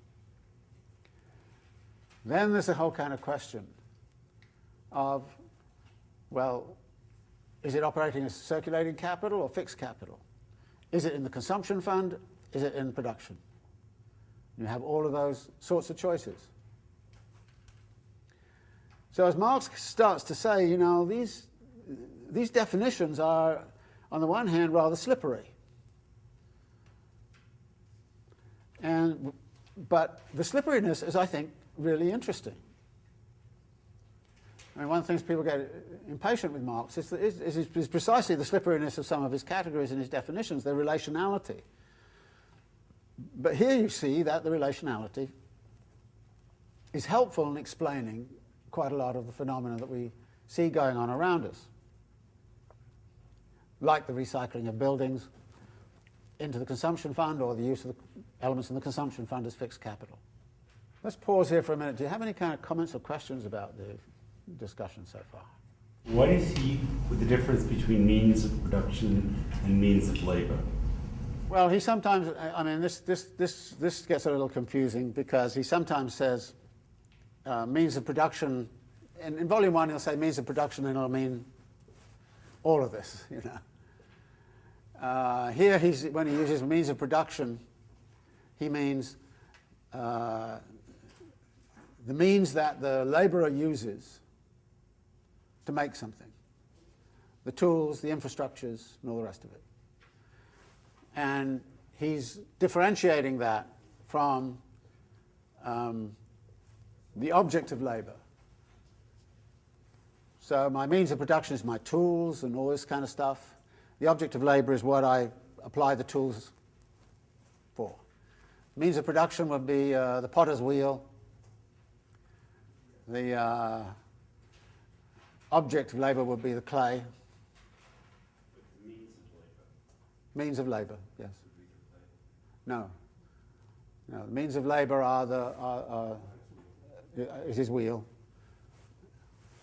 Then there's the whole kind of question of, well, is it operating as circulating capital or fixed capital? Is it in the consumption fund? Is it in production? You have all of those sorts of choices. So as Marx starts to say, you know, these definitions are, on the one hand, rather slippery. But the slipperiness is, I think, really interesting. I mean, one of the things people get impatient with Marx is precisely the slipperiness of some of his categories and his definitions, their relationality. But here you see that the relationality is helpful in explaining quite a lot of the phenomena that we see going on around us, like the recycling of buildings into the consumption fund, or the use of the elements in the consumption fund as fixed capital. Let's pause here for a minute. Do you have any kind of comments or questions about the discussion so far? What is the difference between means of production and means of labor? Well, he sometimes, I mean, this gets a little confusing, because he sometimes says means of production, in volume 1 he'll say means of production, and it'll mean all of this, you know. Here, when he uses means of production, he means the means that the laborer uses to make something. The tools, the infrastructures, and all the rest of it. And he's differentiating that from the object of labor. So my means of production is my tools and all this kind of stuff. The object of labor is what I apply the tools for. Means of production would be the potter's wheel. The object of labor would be the clay. Means of labor, yes. No. No, the means of labor is his wheel.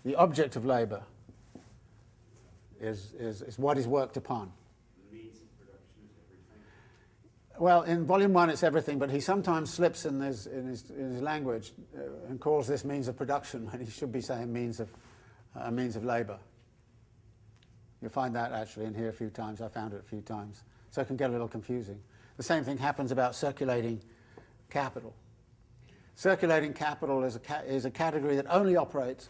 The object of labor is what is worked upon. The means of production is everything. Well, in volume 1 it's everything, but he sometimes slips in his language and calls this means of production when he should be saying means of labor. You'll find that actually in here a few times. I found it a few times. So it can get a little confusing. The same thing happens about circulating capital. Circulating capital is a category that only operates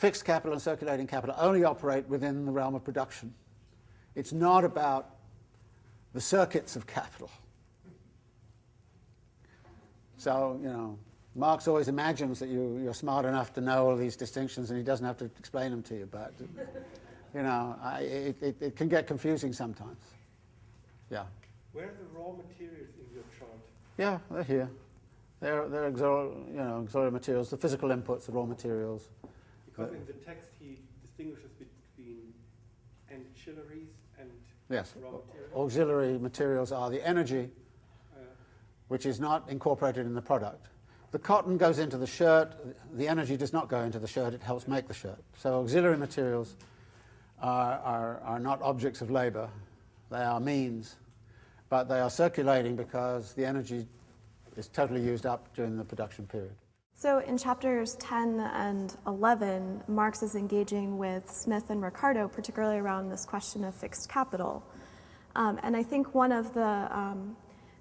fixed capital and circulating capital only operate within the realm of production. It's not about the circuits of capital. So, you know, Marx always imagines that you're smart enough to know all these distinctions and he doesn't have to explain them to you, but, you know, it can get confusing sometimes. Yeah. Where are the raw materials in your chart? Yeah, they're here. They're auxiliary materials, the physical inputs, the raw materials. Because in the text he distinguishes between ancillaries and Yes. raw materials. Auxiliary materials are the energy, which is not incorporated in the product. The cotton goes into the shirt, the energy does not go into the shirt, it helps make the shirt. So auxiliary materials are not objects of labor, they are means, but they are circulating because the energy is totally used up during the production period. So in chapters 10 and 11, Marx is engaging with Smith and Ricardo, particularly around this question of fixed capital. And I think one of the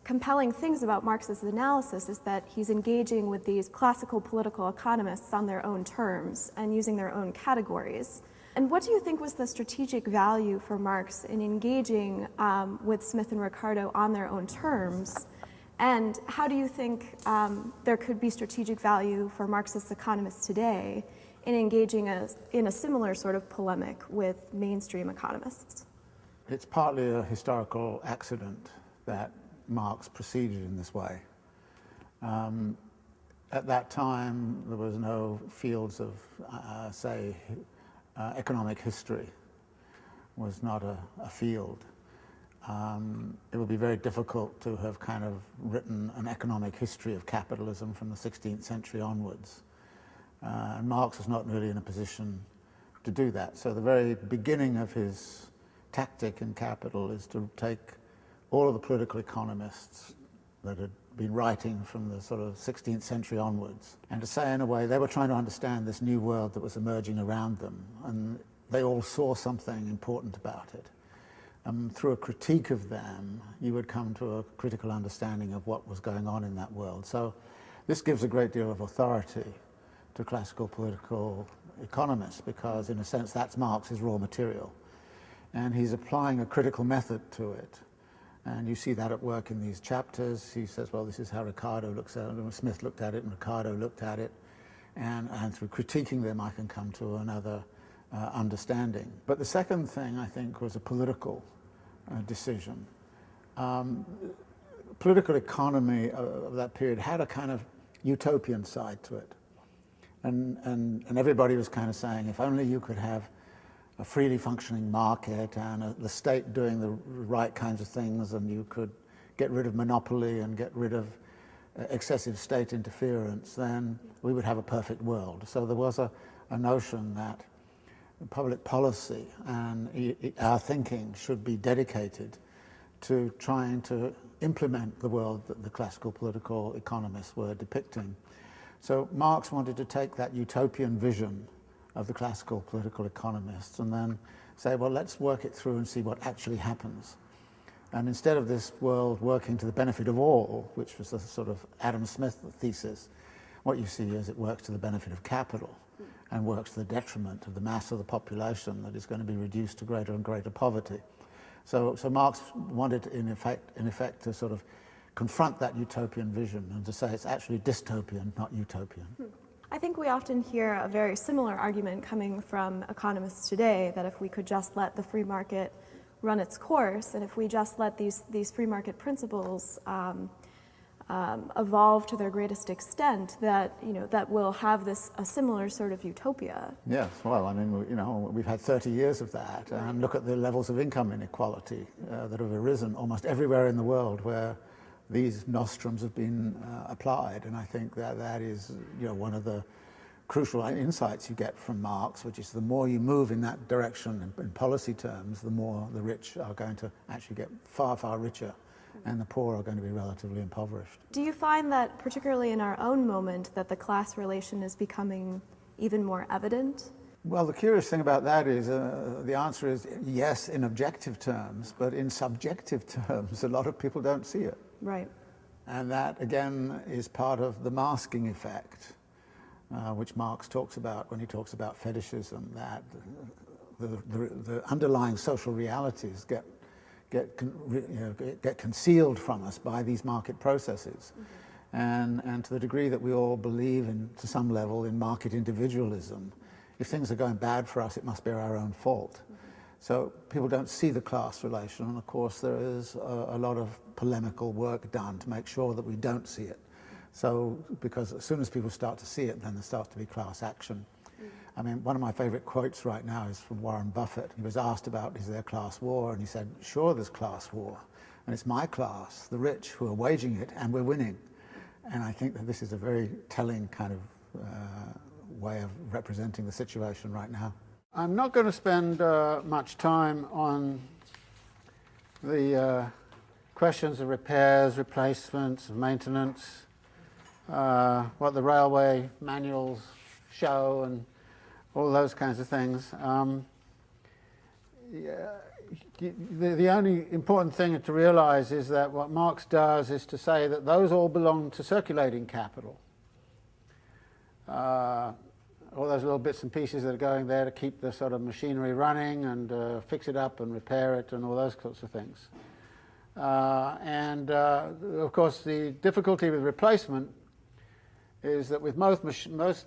compelling things about Marx's analysis is that he's engaging with these classical political economists on their own terms and using their own categories. And what do you think was the strategic value for Marx in engaging with Smith and Ricardo on their own terms? And how do you think there could be strategic value for Marxist economists today in engaging in a similar sort of polemic with mainstream economists? It's partly a historical accident that Marx proceeded in this way. At that time, there was no fields of, economic history was not a field. It would be very difficult to have kind of written an economic history of capitalism from the 16th century onwards. And Marx was not really in a position to do that. So the very beginning of his tactic in Capital is to take all of the political economists that had been writing from the sort of 16th century onwards, and to say in a way they were trying to understand this new world that was emerging around them, and they all saw something important about it. Through a critique of them, you would come to a critical understanding of what was going on in that world. So this gives a great deal of authority to classical political economists, because in a sense that's Marx's raw material. And he's applying a critical method to it. And you see that at work in these chapters. He says, well, this is how Ricardo looks at it, Smith looked at it, and Ricardo looked at it. And through critiquing them, I can come to another understanding. But the second thing, I think, was a political decision. Political economy of that period had a kind of utopian side to it. And everybody was kind of saying, if only you could have a freely functioning market and the state doing the right kinds of things, and you could get rid of monopoly and get rid of excessive state interference, then we would have a perfect world. So there was a notion that public policy and our thinking should be dedicated to trying to implement the world that the classical political economists were depicting. So Marx wanted to take that utopian vision of the classical political economists and then say, well, let's work it through and see what actually happens. And instead of this world working to the benefit of all, which was the sort of Adam Smith thesis, what you see is it works to the benefit of capital and works to the detriment of the mass of the population that is going to be reduced to greater and greater poverty. So Marx wanted, in effect, to sort of confront that utopian vision and to say it's actually dystopian, not utopian. I think we often hear a very similar argument coming from economists today, that if we could just let the free market run its course, and if we just let these free market principles evolve to their greatest extent, that that we'll have a similar sort of utopia. Yes, well, I mean, we've had 30 years of that, and look at the levels of income inequality that have arisen almost everywhere in the world where these nostrums have been applied, and I think that is one of the crucial insights you get from Marx, which is the more you move in that direction in policy terms, the more the rich are going to actually get far, far richer, and the poor are going to be relatively impoverished. Do you find that, particularly in our own moment, that the class relation is becoming even more evident? Well, the curious thing about that is the answer is yes in objective terms, but in subjective terms, a lot of people don't see it. Right. And that, again, is part of the masking effect. which Marx talks about when he talks about fetishism, that the underlying social realities get concealed from us by these market processes. And to the degree that we all believe in, to some level, in market individualism, if things are going bad for us, it must be our own fault. So people don't see the class relation, and of course there is a lot of polemical work done to make sure that we don't see it. So, because as soon as people start to see it, then there starts to be class action. I mean, one of my favorite quotes right now is from Warren Buffett. He was asked about, is there class war? And he said, sure, there's class war. And it's my class, the rich, who are waging it, and we're winning. And I think that this is a very telling kind of way of representing the situation right now. I'm not going to spend much time on the questions of repairs, replacements, maintenance, what the railway manuals show, and all those kinds of things. The only important thing to realize is that what Marx does is to say that those all belong to circulating capital. All those little bits and pieces that are going there to keep the sort of machinery running and fix it up and repair it and all those sorts of things. Of course, the difficulty with replacement is that with most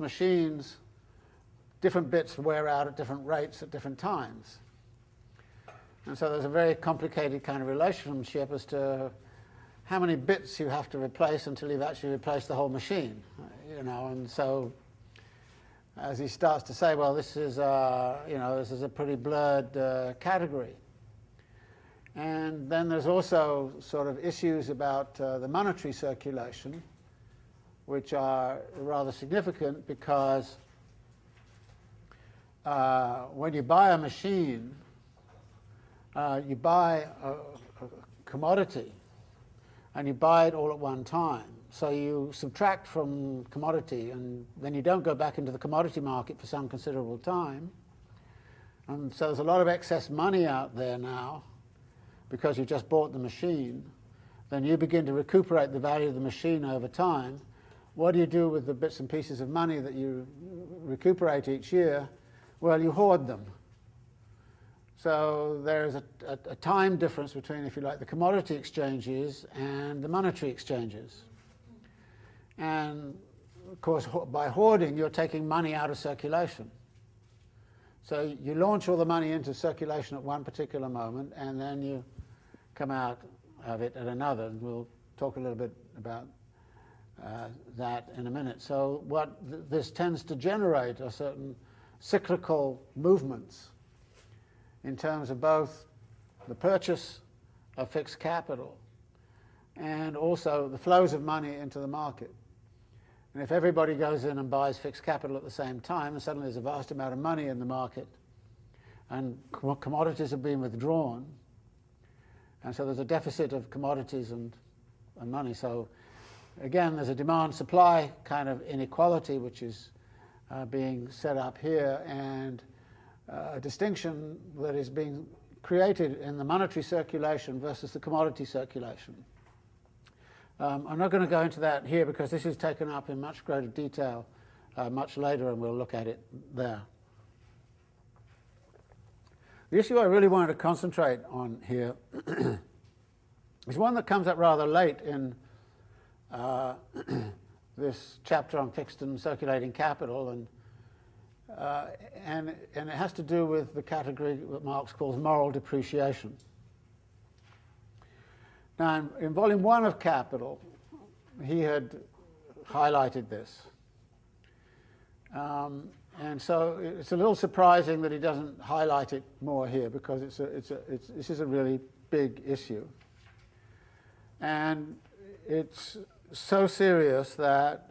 machines, different bits wear out at different rates at different times. And so there's a very complicated kind of relationship as to how many bits you have to replace until you've actually replaced the whole machine, and so as he starts to say, well, this is a pretty blurred category. And then there's also sort of issues about the monetary circulation, which are rather significant because when you buy a machine, you buy a commodity, and you buy it all at one time. So you subtract from commodity, and then you don't go back into the commodity market for some considerable time. And so there's a lot of excess money out there now because you just bought the machine. Then you begin to recuperate the value of the machine over time. What do you do with the bits and pieces of money that you recuperate each year? Well, you hoard them. So there's a time difference between, if you like, the commodity exchanges and the monetary exchanges. And of course, by hoarding, you're taking money out of circulation. So you launch all the money into circulation at one particular moment, and then you come out of it at another. And we'll talk a little bit about that in a minute. So what this tends to generate are certain cyclical movements in terms of both the purchase of fixed capital and also the flows of money into the market. And if everybody goes in and buys fixed capital at the same time, and suddenly there's a vast amount of money in the market, and commodities have been withdrawn, and so there's a deficit of commodities and money. So again, there's a demand-supply kind of inequality which is being set up here, and a distinction that is being created in the monetary circulation versus the commodity circulation. I'm not going to go into that here because this is taken up in much greater detail much later, and we'll look at it there. The issue I really wanted to concentrate on here is one that comes up rather late in this chapter on fixed and circulating capital, and it has to do with the category that Marx calls moral depreciation. Now, in volume 1 of Capital, he had highlighted this. And so it's a little surprising that he doesn't highlight it more here, because this is a really big issue. And it's so serious that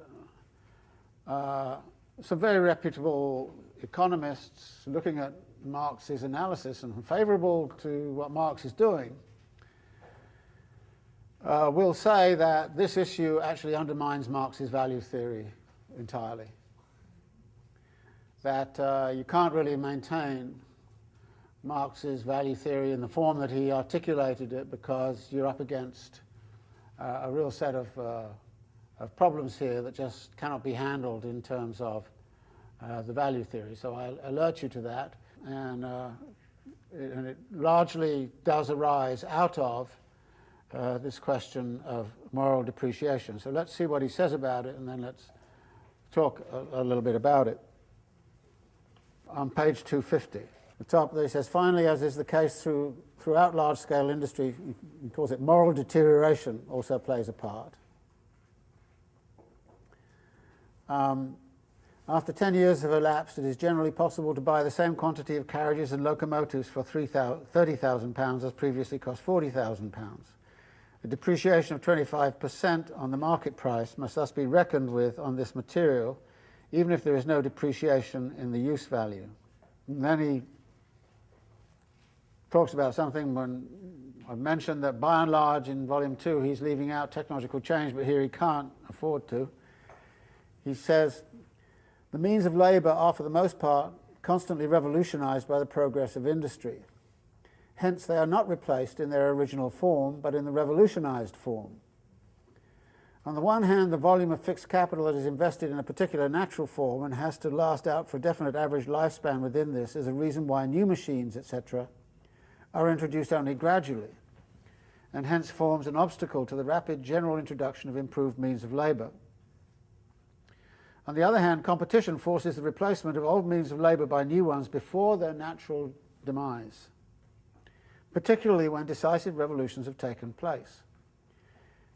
some very reputable economists looking at Marx's analysis and favorable to what Marx is doing will say that this issue actually undermines Marx's value theory entirely. That you can't really maintain Marx's value theory in the form that he articulated it, because you're up against a real set of problems here that just cannot be handled in terms of the value theory. So I'll alert you to that. And it largely does arise out of this question of moral depreciation. So let's see what he says about it, and then let's talk a little bit about it. On page 250, the top there he says, finally, as is the case throughout large-scale industry, he calls it moral deterioration also plays a part. After 10 years have elapsed, it is generally possible to buy the same quantity of carriages and locomotives for £30,000 as previously cost £40,000. A depreciation of 25% on the market price must thus be reckoned with on this material, even if there is no depreciation in the use value. And then he talks about something when I mentioned that by and large in volume 2 he's leaving out technological change, but here he can't afford to. He says, the means of labour are for the most part constantly revolutionised by the progress of industry. Hence they are not replaced in their original form, but in the revolutionised form. On the one hand, the volume of fixed capital that is invested in a particular natural form and has to last out for a definite average lifespan within this is a reason why new machines, etc., are introduced only gradually, and hence forms an obstacle to the rapid general introduction of improved means of labour. On the other hand, competition forces the replacement of old means of labour by new ones before their natural demise, particularly when decisive revolutions have taken place.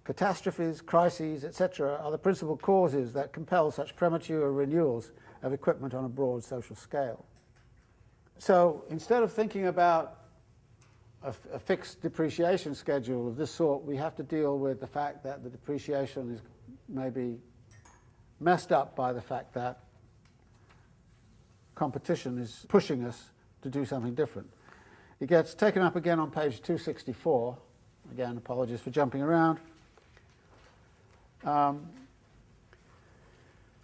Catastrophes, crises, etc. are the principal causes that compel such premature renewals of equipment on a broad social scale. So instead of thinking about a fixed depreciation schedule of this sort, we have to deal with the fact that the depreciation is maybe messed up by the fact that competition is pushing us to do something different. It gets taken up again on page 264. Again, apologies for jumping around. To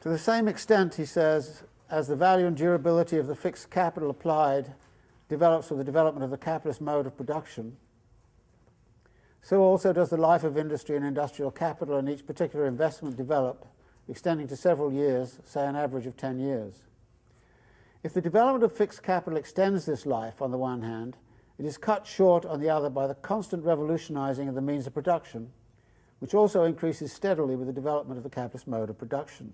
the same extent, he says, as the value and durability of the fixed capital applied develops with the development of the capitalist mode of production, so also does the life of industry and industrial capital and each particular investment develop, extending to several years, say an average of 10 years. If the development of fixed capital extends this life on the one hand, it is cut short on the other by the constant revolutionizing of the means of production, which also increases steadily with the development of the capitalist mode of production.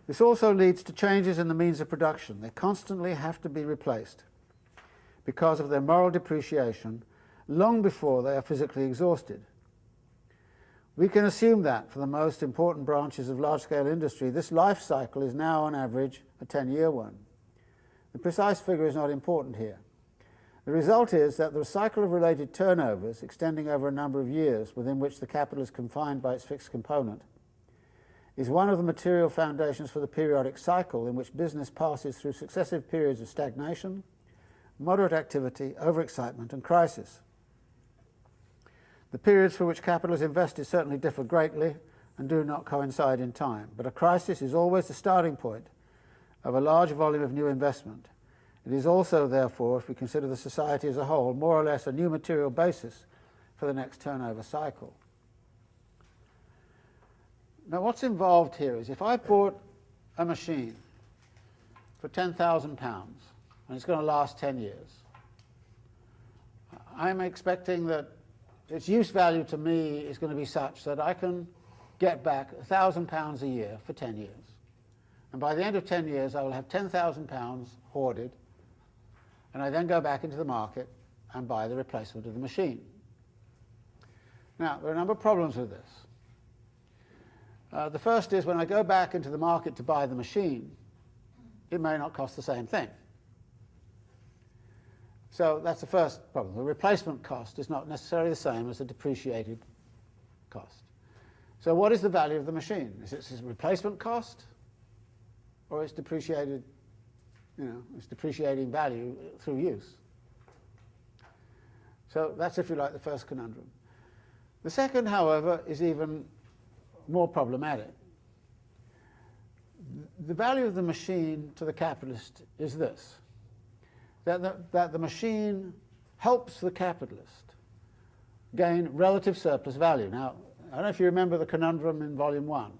This also leads to changes in the means of production. They constantly have to be replaced because of their moral depreciation long before they are physically exhausted. We can assume that for the most important branches of large-scale industry, this life cycle is now on average a 10-year one. The precise figure is not important here. The result is that the cycle of related turnovers, extending over a number of years within which the capital is confined by its fixed component, is one of the material foundations for the periodic cycle in which business passes through successive periods of stagnation, moderate activity, overexcitement, and crisis. The periods for which capital is invested certainly differ greatly and do not coincide in time, but a crisis is always the starting point of a large volume of new investment. It is also, therefore, if we consider the society as a whole, more or less a new material basis for the next turnover cycle. Now, what's involved here is if I bought a machine for £10,000 and it's going to last 10 years, I'm expecting that its use value to me is going to be such that I can get back £1,000 a year for 10 years. And by the end of 10 years, I will have £10,000 hoarded, and I then go back into the market and buy the replacement of the machine. Now, there are a number of problems with this. The first is when I go back into the market to buy the machine, it may not cost the same thing. So that's the first problem. The replacement cost is not necessarily the same as the depreciated cost. So what is the value of the machine? Is it its replacement cost, or its depreciated, its depreciating value through use? So that's, if you like, the first conundrum. The second, however, is even more problematic. The value of the machine to the capitalist is this, that the machine helps the capitalist gain relative surplus value. Now, I don't know if you remember the conundrum in Volume 1.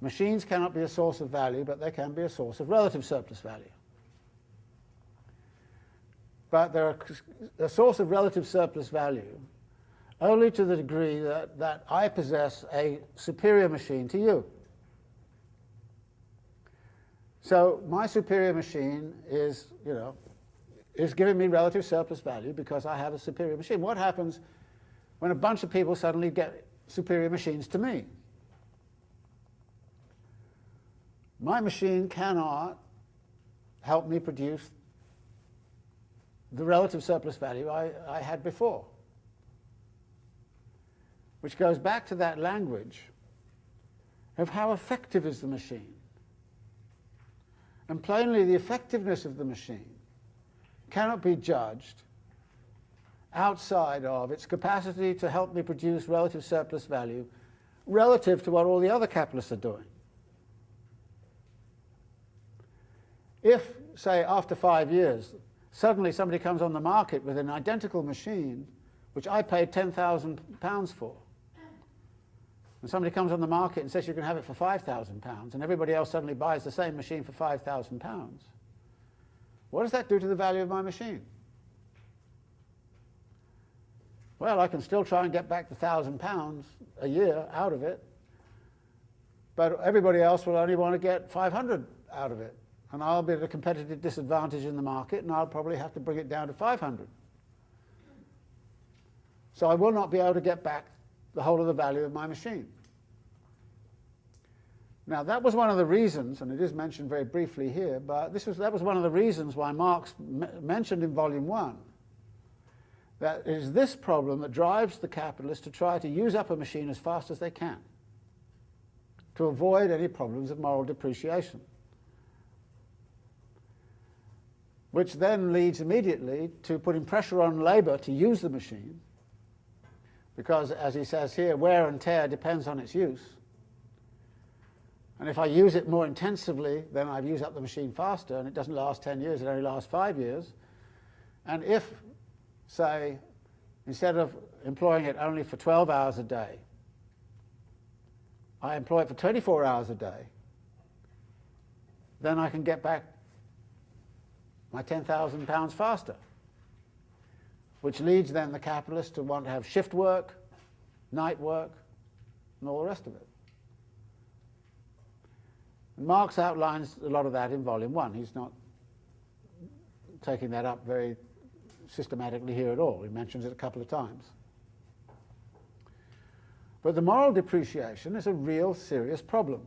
Machines cannot be a source of value, but they can be a source of relative surplus value. But they're a source of relative surplus value only to the degree that I possess a superior machine to you. So my superior machine is, is giving me relative surplus value because I have a superior machine. What happens when a bunch of people suddenly get superior machines to me? My machine cannot help me produce the relative surplus value I had before. Which goes back to that language of how effective is the machine. And plainly, the effectiveness of the machine cannot be judged outside of its capacity to help me produce relative surplus value relative to what all the other capitalists are doing. If, say, after 5 years, suddenly somebody comes on the market with an identical machine which I paid £10,000 for, and somebody comes on the market and says you can have it for £5,000, and everybody else suddenly buys the same machine for £5,000, what does that do to the value of my machine? Well, I can still try and get back the £1,000 a year out of it, but everybody else will only want to get 500 out of it, and I'll be at a competitive disadvantage in the market, and I'll probably have to bring it down to 500. So I will not be able to get back the whole of the value of my machine. Now that was one of the reasons, and it is mentioned very briefly here, but that was one of the reasons why Marx mentioned in Volume 1 that it is this problem that drives the capitalists to try to use up a machine as fast as they can to avoid any problems of moral depreciation, which then leads immediately to putting pressure on labour to use the machine, because, as he says here, wear and tear depends on its use. And if I use it more intensively, then I've used up the machine faster, and it doesn't last 10 years, it only lasts 5 years. And if, say, instead of employing it only for 12 hours a day, I employ it for 24 hours a day, then I can get back my £10,000 faster, which leads then the capitalist to want to have shift work, night work, and all the rest of it. And Marx outlines a lot of that in Volume 1. He's not taking that up very systematically here at all. He mentions it a couple of times. But the moral depreciation is a real serious problem,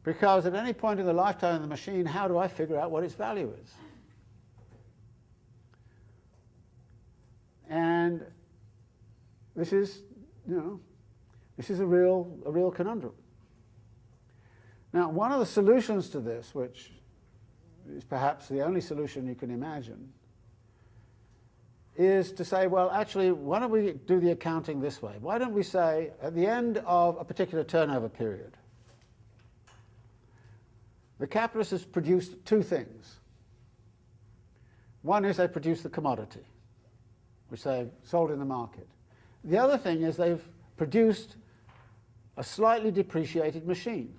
because at any point in the lifetime of the machine, how do I figure out what its value is? And this is, this is a real conundrum. Now, one of the solutions to this, which is perhaps the only solution you can imagine, is to say, well, actually, why don't we do the accounting this way? Why don't we say, at the end of a particular turnover period, the capitalists has produced two things. One is they produce the commodity, which they've sold in the market. The other thing is they've produced a slightly depreciated machine.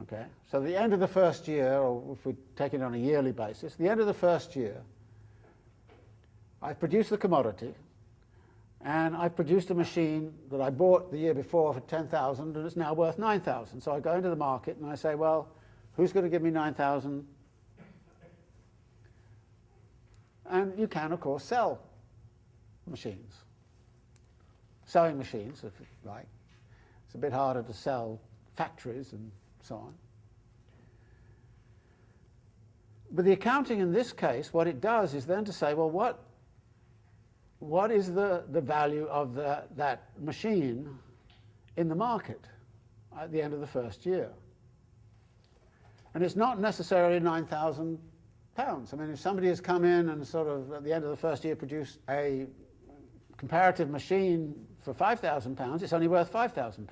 Okay, so the end of the first year, or if we take it on a yearly basis, the end of the first year, I've produced the commodity, and I've produced a machine that I bought the year before for 10,000, and it's now worth 9,000. So I go into the market and I say, well, who's going to give me 9,000? And you can, of course, sell machines, sewing machines, if you like. It's a bit harder to sell factories and so on. But the accounting in this case, what it does is then to say, well, what is the value of that machine in the market at the end of the first year? And it's not necessarily £9,000. I mean, if somebody has come in and sort of at the end of the first year produced a comparative machine for £5,000, it's only worth £5,000.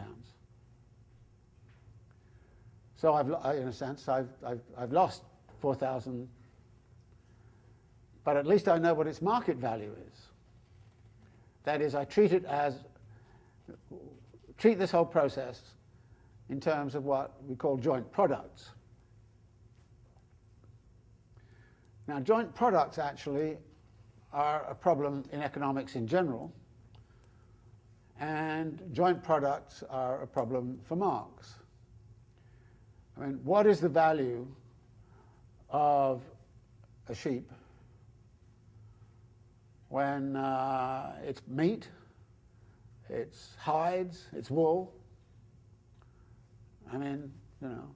So in a sense, I've lost 4,000, but at least I know what its market value is. That is, I treat this whole process in terms of what we call joint products. Now, joint products actually are a problem in economics in general, and joint products are a problem for Marx. I mean, what is the value of a sheep when it's meat, it's hides, it's wool? I mean, you know.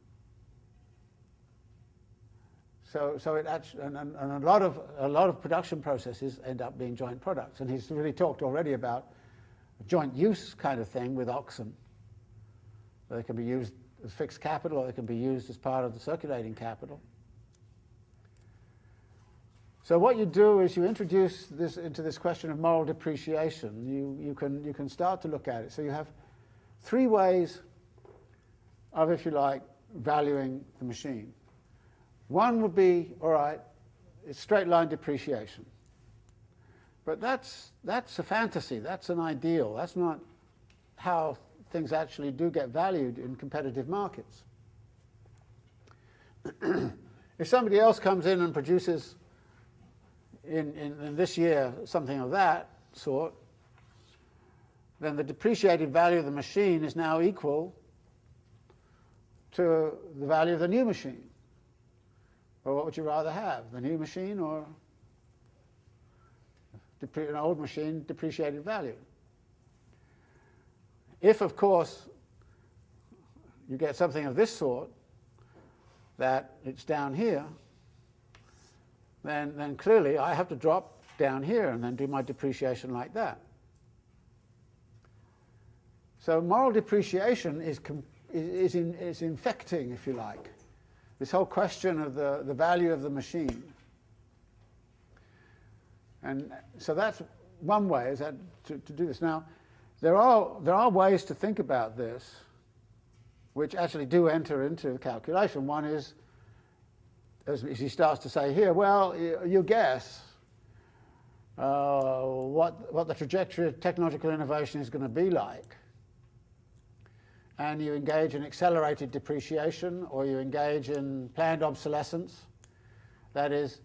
So it actually, and a lot of production processes end up being joint products. And he's really talked already about a joint use kind of thing with oxen. They can be used as fixed capital, or they can be used as part of the circulating capital. So what you do is you introduce this into this question of moral depreciation. You can start to look at it. So you have three ways of, if you like, valuing the machine. One would be, all right, it's straight line depreciation. But that's a fantasy, that's an ideal, that's not how things actually do get valued in competitive markets. If somebody else comes in and produces in this year something of that sort, then the depreciated value of the machine is now equal to the value of the new machine. Or what would you rather have, the new machine or an old machine depreciated value? If, of course, you get something of this sort, that it's down here, then clearly I have to drop down here and then do my depreciation like that. So moral depreciation is infecting, if you like, this whole question of the value of the machine. And so that's one way, is that to do this. Now, there are ways to think about this which actually do enter into the calculation. One is, as he starts to say here, well, you guess what the trajectory of technological innovation is going to be like. And you engage in accelerated depreciation, or you engage in planned obsolescence. That is,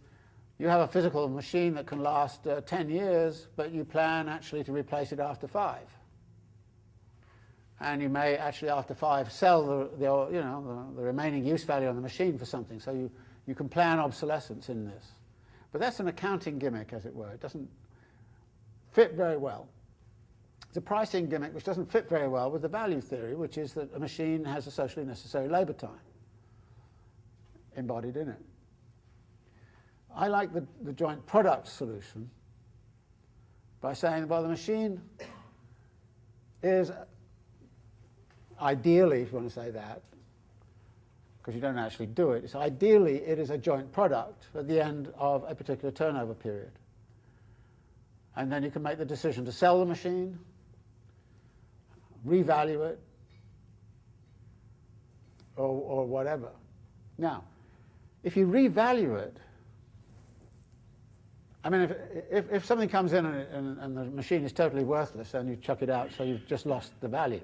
you have a physical machine that can last 10 years, but you plan actually to replace it after 5. And you may actually, after 5, sell the remaining use value on the machine for something. So you can plan obsolescence in this. But that's an accounting gimmick, as it were. It doesn't fit very well. It's a pricing gimmick which doesn't fit very well with the value theory, which is that a machine has a socially necessary labour time embodied in it. I like the joint product solution by saying, well, the machine is ideally, if you want to say that, because you don't actually do it, it's ideally it is a joint product at the end of a particular turnover period. And then you can make the decision to sell the machine, revalue it, or whatever. Now, if you revalue it, I mean, if something comes in and the machine is totally worthless, then you chuck it out, so you've just lost the value.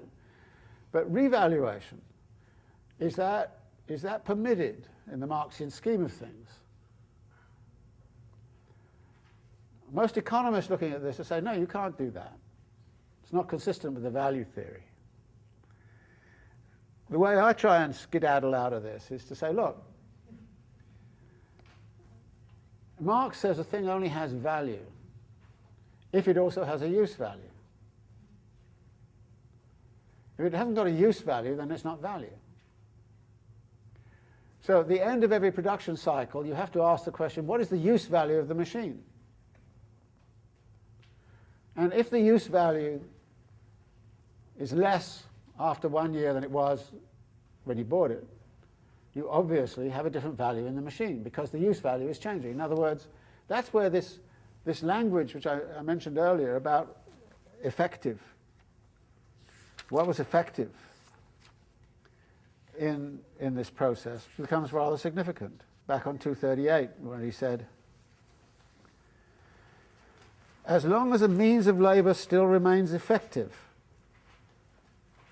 But revaluation, is that permitted in the Marxian scheme of things? Most economists looking at this will say, no, you can't do that. It's not consistent with the value theory. The way I try and skedaddle out of this is to say, look, Marx says a thing only has value if it also has a use value. If it hasn't got a use value, then it's not value. So at the end of every production cycle, you have to ask the question, what is the use value of the machine? And if the use value is less after 1 year than it was when you bought it, you obviously have a different value in the machine because the use value is changing. In other words, that's where this language, which I mentioned earlier about effective, what was effective in this process becomes rather significant. Back on 238, when he said, as long as a means of labour still remains effective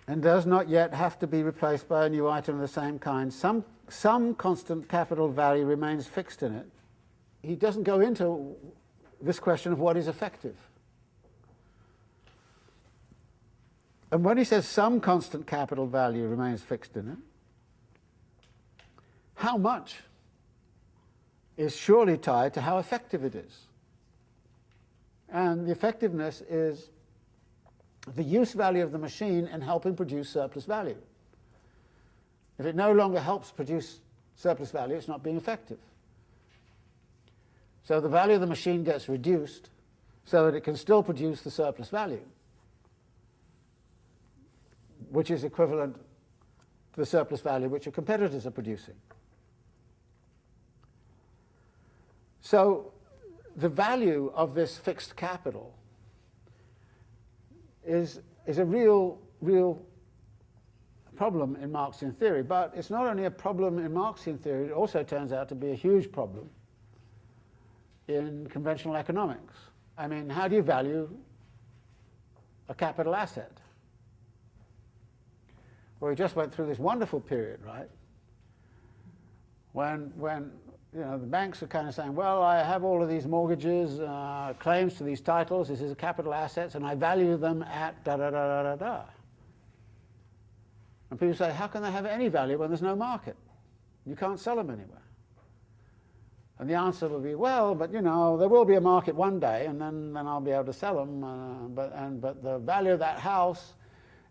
and does not yet have to be replaced by a new item of the same kind, some constant capital value remains fixed in it. He doesn't go into this question of what is effective. And when he says some constant capital value remains fixed in it, how much is surely tied to how effective it is. And the effectiveness is the use value of the machine in helping produce surplus value. If it no longer helps produce surplus value, it's not being effective. So the value of the machine gets reduced so that it can still produce the surplus value, which is equivalent to the surplus value which your competitors are producing. So the value of this fixed capital is a real problem in Marxian theory. But it's not only a problem in Marxian theory, it also turns out to be a huge problem in conventional economics. I mean, how do you value a capital asset? Well, we just went through this wonderful period, right? When you know, the banks are kind of saying, well, I have all of these mortgages, claims to these titles, this is a capital assets, and I value them at da-da-da-da-da-da. And people say, how can they have any value when there's no market? You can't sell them anywhere. And the answer would be, well, but you know, there will be a market one day, and then I'll be able to sell them. But the value of that house,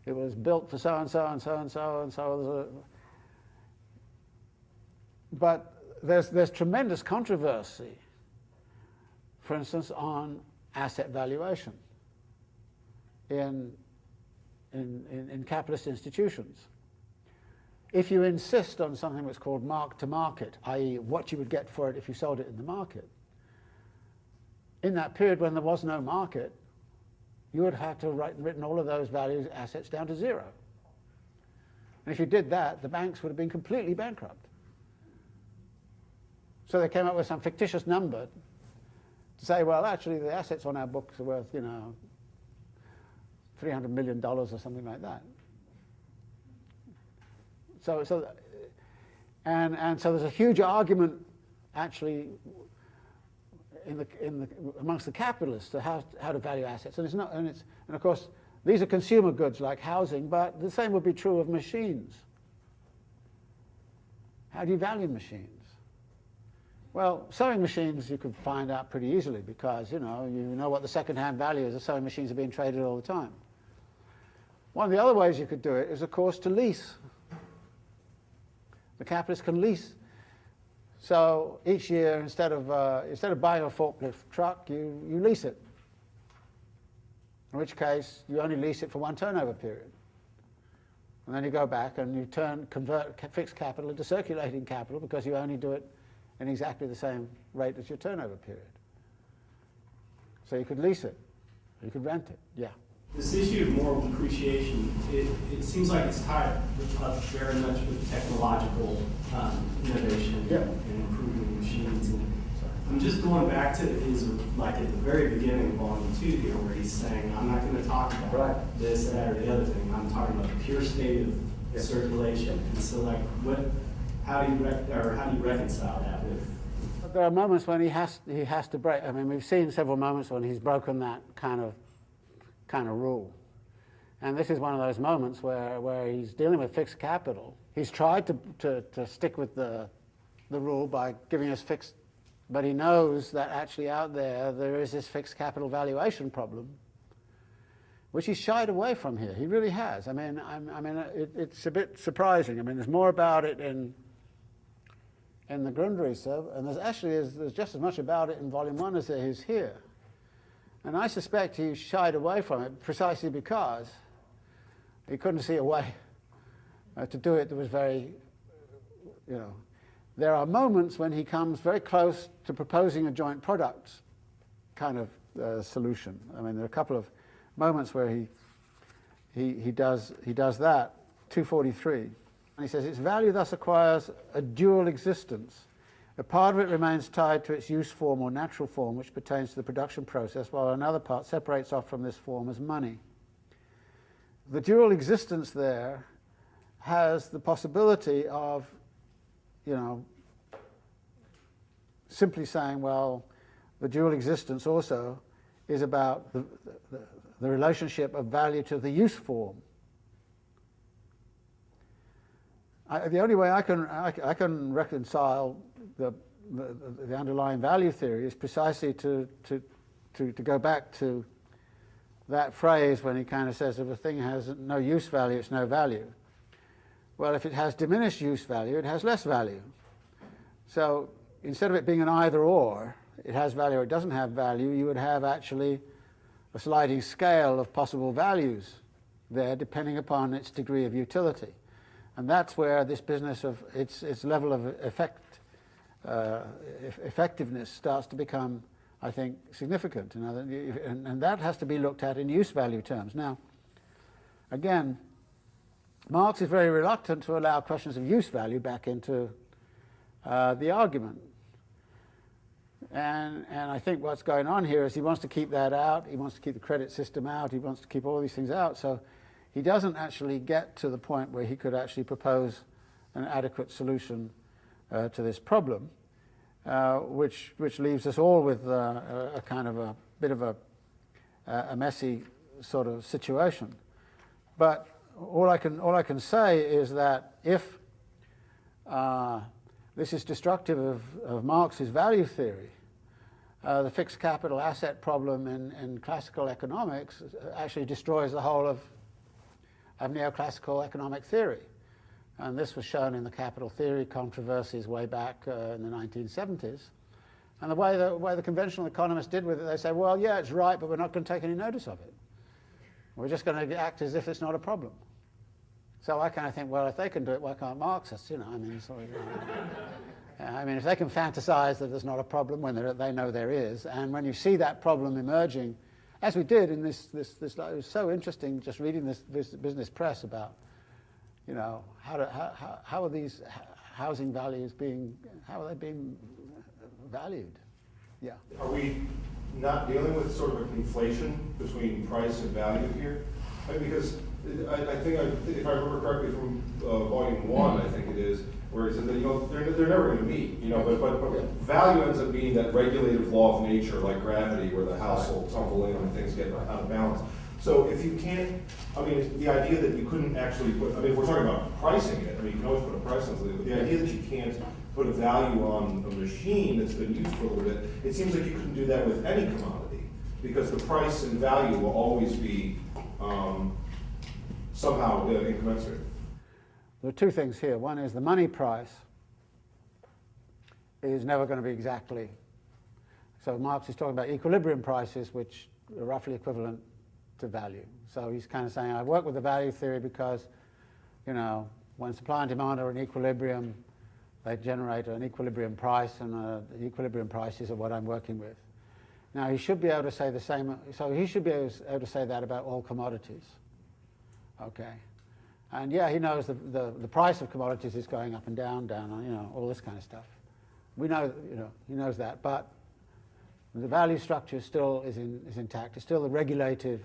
it was built for so and so and so and so and so. But there's tremendous controversy, for instance, on asset valuation in capitalist institutions. If you insist on something that's called mark-to-market, i.e. what you would get for it if you sold it in the market, in that period when there was no market, you would have to have written all of those values, assets down to zero. And if you did that, the banks would have been completely bankrupt. So they came up with some fictitious number to say, well, actually the assets on our books are worth, you know, $300 million or something like that. So there's a huge argument actually amongst the capitalists to how to value assets, and of course these are consumer goods like housing, but the same would be true of machines. How do you value machines? Well, sewing machines you could find out pretty easily because you know what the second-hand value is. The sewing machines are being traded all the time. One of the other ways you could do it is, of course, to lease. The capitalist can lease. So each year, instead of buying a forklift truck, you lease it. In which case, you only lease it for one turnover period. And then you go back and you convert fixed capital into circulating capital because you only do it in exactly the same rate as your turnover period. So you could lease it, or you could rent it, yeah. This issue of moral depreciation, it seems like it's tied up very much with technological innovation and improving machines. And I'm just going back to like at the very beginning of Volume 2 here, where he's saying, I'm not going to talk about this, that, or the other thing. I'm talking about the pure state of circulation. And so, like, how do you reconcile that with? There are moments when he has to break. I mean, we've seen several moments when he's broken that kind of rule. And this is one of those moments where he's dealing with fixed capital. He's tried to stick with the rule by giving us fixed, but he knows that actually out there is this fixed capital valuation problem, which he's shied away from here. He really has. I mean, it's a bit surprising. I mean, there's more about it in the Grundrisse, and there's just as much about it in Volume 1 as there is here. And I suspect he shied away from it precisely because he couldn't see a way to do it that was very, there are moments when he comes very close to proposing a joint product kind of solution. I mean, there are a couple of moments where he does that. 243. And he says, its value thus acquires a dual existence, A part of it remains tied to its use form or natural form, which pertains to the production process, while another part separates off from this form as money. The dual existence there has the possibility of, simply saying, well, the dual existence also is about the relationship of value to the use form. The only way I can reconcile the underlying value theory is precisely to go back to that phrase when he kind of says if a thing has no use value, it's no value. Well, if it has diminished use value, it has less value. So instead of it being an either or, it has value or it doesn't have value, you would have actually a sliding scale of possible values there depending upon its degree of utility. And that's where this business of its level of effectiveness starts to become, I think, significant. And that has to be looked at in use value terms. Now, again, Marx is very reluctant to allow questions of use value back into the argument. And I think what's going on here is he wants to keep that out, he wants to keep the credit system out, he wants to keep all these things out, so he doesn't actually get to the point where he could actually propose an adequate solution to this problem, which leaves us all with a kind of a bit of a messy sort of situation. But all I can say is that if this is destructive of Marx's value theory, the fixed capital asset problem in classical economics actually destroys the whole of neoclassical economic theory. And this was shown in the capital theory controversies way back in the 1970s. And the way the conventional economists did with it, they say, well, yeah, it's right, but we're not going to take any notice of it. We're just going to act as if it's not a problem. So I kind of think, well, if they can do it, why can't Marxists? I mean, if they can fantasize that there's not a problem when they know there is, and when you see that problem emerging, as we did in this it was so interesting just reading this business press about, how are these housing values how are they being valued? Yeah. Are we not dealing with sort of a conflation between price and value here? Because I think if I remember correctly from volume 1, I think it is, where it says that they're never going to meet. But value ends up being that regulative law of nature, like gravity, where the house will tumble in when things get out of balance. So if you can't, the idea that you couldn't actually put, if we're talking about pricing it, you can always put a price on something, but the idea that you can't put a value on a machine that's been used for a little bit, it seems like you couldn't do that with any commodity, because the price and value will always be somehow incommensurate. There are two things here. One is the money price is never going to be exactly. So Marx is talking about equilibrium prices, which are roughly equivalent to value. So he's kind of saying, I work with the value theory because, when supply and demand are in equilibrium, they generate an equilibrium price, and the equilibrium prices are what I'm working with. Now, he should be able to say the same, so he should be able to say that about all commodities. Okay. And yeah, he knows the price of commodities is going up and down, all this kind of stuff. We know, he knows that, but the value structure still is intact. It's still the regulative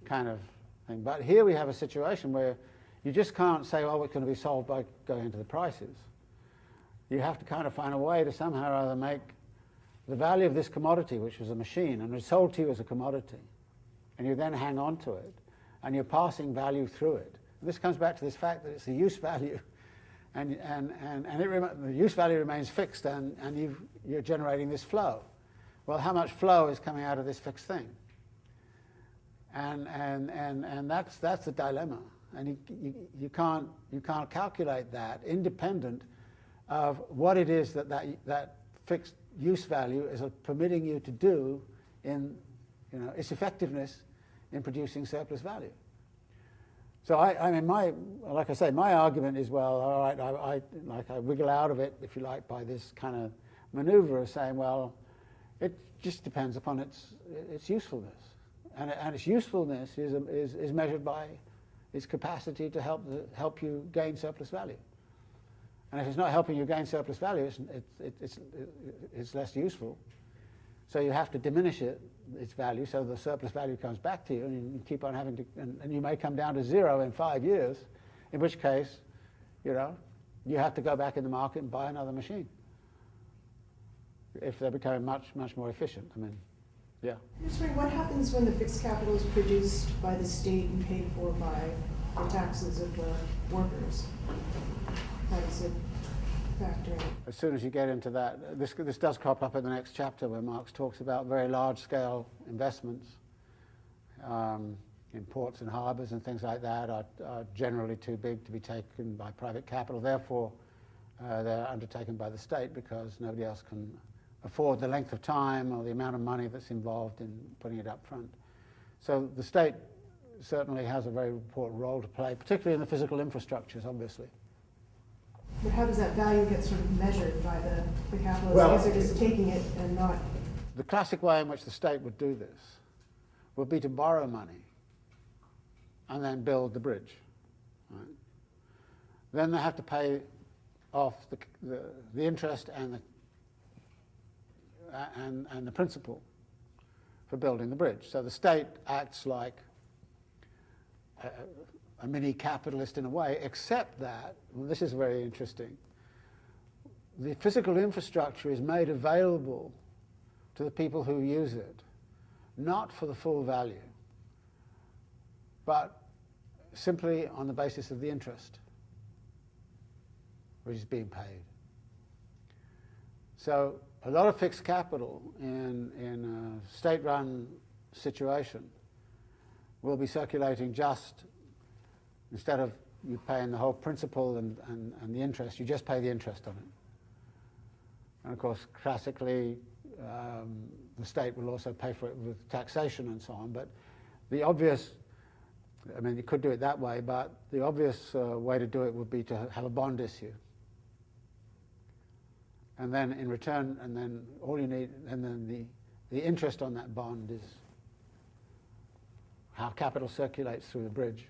kind of thing. But here we have a situation where you just can't say, oh, it's going to be solved by going into the prices. You have to kind of find a way to somehow or other make the value of this commodity, which was a machine, and it's sold to you as a commodity, and you then hang on to it, and you're passing value through it. And this comes back to this fact that it's a use value, and the use value remains fixed, and you're generating this flow. Well, how much flow is coming out of this fixed thing? And that's the dilemma, and you can't calculate that independent of what it is that fixed use value is permitting you to do in its effectiveness in producing surplus value. So like I say, my argument is, well, all right, I wiggle out of it, if you like, by this kind of maneuver of saying, well, it just depends upon its usefulness, and its usefulness is measured by its capacity to help you gain surplus value. And if it's not helping you gain surplus value, it's less useful. So you have to diminish its value so the surplus value comes back to you, and you keep on having to, and you may come down to zero in 5 years, in which case, you have to go back in the market and buy another machine if they're becoming much more efficient. I mean, yeah. I'm just wondering, what happens when the fixed capital is produced by the state and paid for by the taxes of the workers? How does it factor in? As soon as you get into that, this does crop up in the next chapter where Marx talks about very large-scale investments in ports and harbours and things like that are generally too big to be taken by private capital. Therefore, they're undertaken by the state because nobody else can afford the length of time or the amount of money that's involved in putting it up front. So the state certainly has a very important role to play, particularly in the physical infrastructures, obviously. But how does that value get sort of measured by the capitalists? Well, I guess they're just taking it and not... The classic way in which the state would do this would be to borrow money and then build the bridge. Right? Then they have to pay off the interest and the principal for building the bridge. So the state acts like a mini capitalist in a way, except that, well, this is very interesting, the physical infrastructure is made available to the people who use it, not for the full value, but simply on the basis of the interest which is being paid. So a lot of fixed capital in a state-run situation will be circulating just, instead of you paying the whole principal and the interest, you just pay the interest on it. And of course, classically, the state will also pay for it with taxation and so on. But the obvious, I mean, you could do it that way, but the obvious way to do it would be to have a bond issue. And then in return, and then all you need, and then the interest on that bond is how capital circulates through the bridge,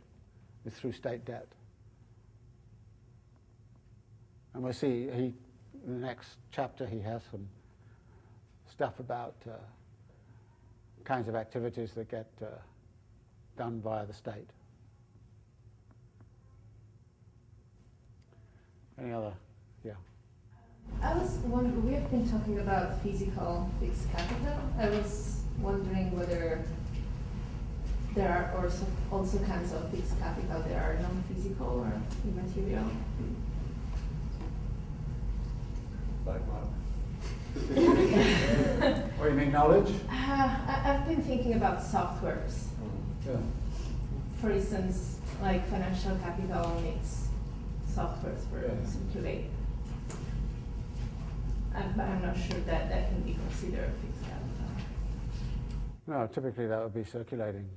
is through state debt. And we'll see, in the next chapter, he has some stuff about kinds of activities that get done via the state. Any other? Yeah. I was wondering, we have been talking about physical fixed capital. I was wondering whether there are also kinds of fixed capital that are non-physical or immaterial. Like what? What do you mean, knowledge? I've been thinking about softwares. Yeah. For instance, like financial capital needs softwares for circulate. But I'm not sure that can be considered fixed capital. No, typically that would be circulating.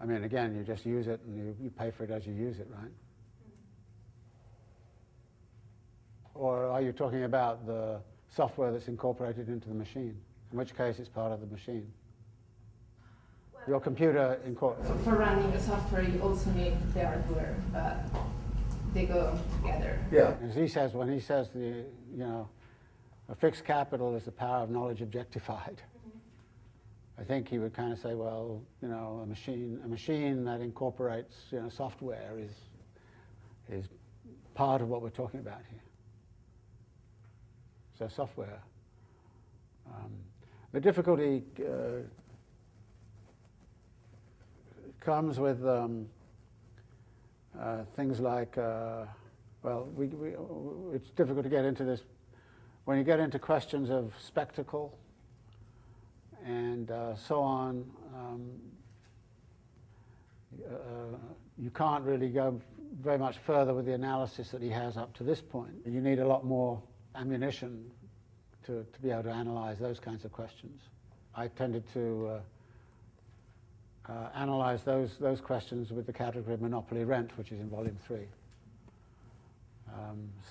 I mean, again, you just use it and you pay for it as you use it, right? Or are you talking about the software that's incorporated into the machine? In which case it's part of the machine. Your computer For running a software, you also need the hardware, but they go together. Yeah. As he says, when he says a fixed capital is the power of knowledge objectified. I think he would kind of say, well, a machine that incorporates software is part of what we're talking about here. So software. The difficulty comes with things like, it's difficult to get into this. When you get into questions of spectacle and so on, you can't really go very much further with the analysis that he has up to this point. You need a lot more ammunition to be able to analyze those kinds of questions. I tended to analyze those questions with the category of monopoly rent, which is in volume 3.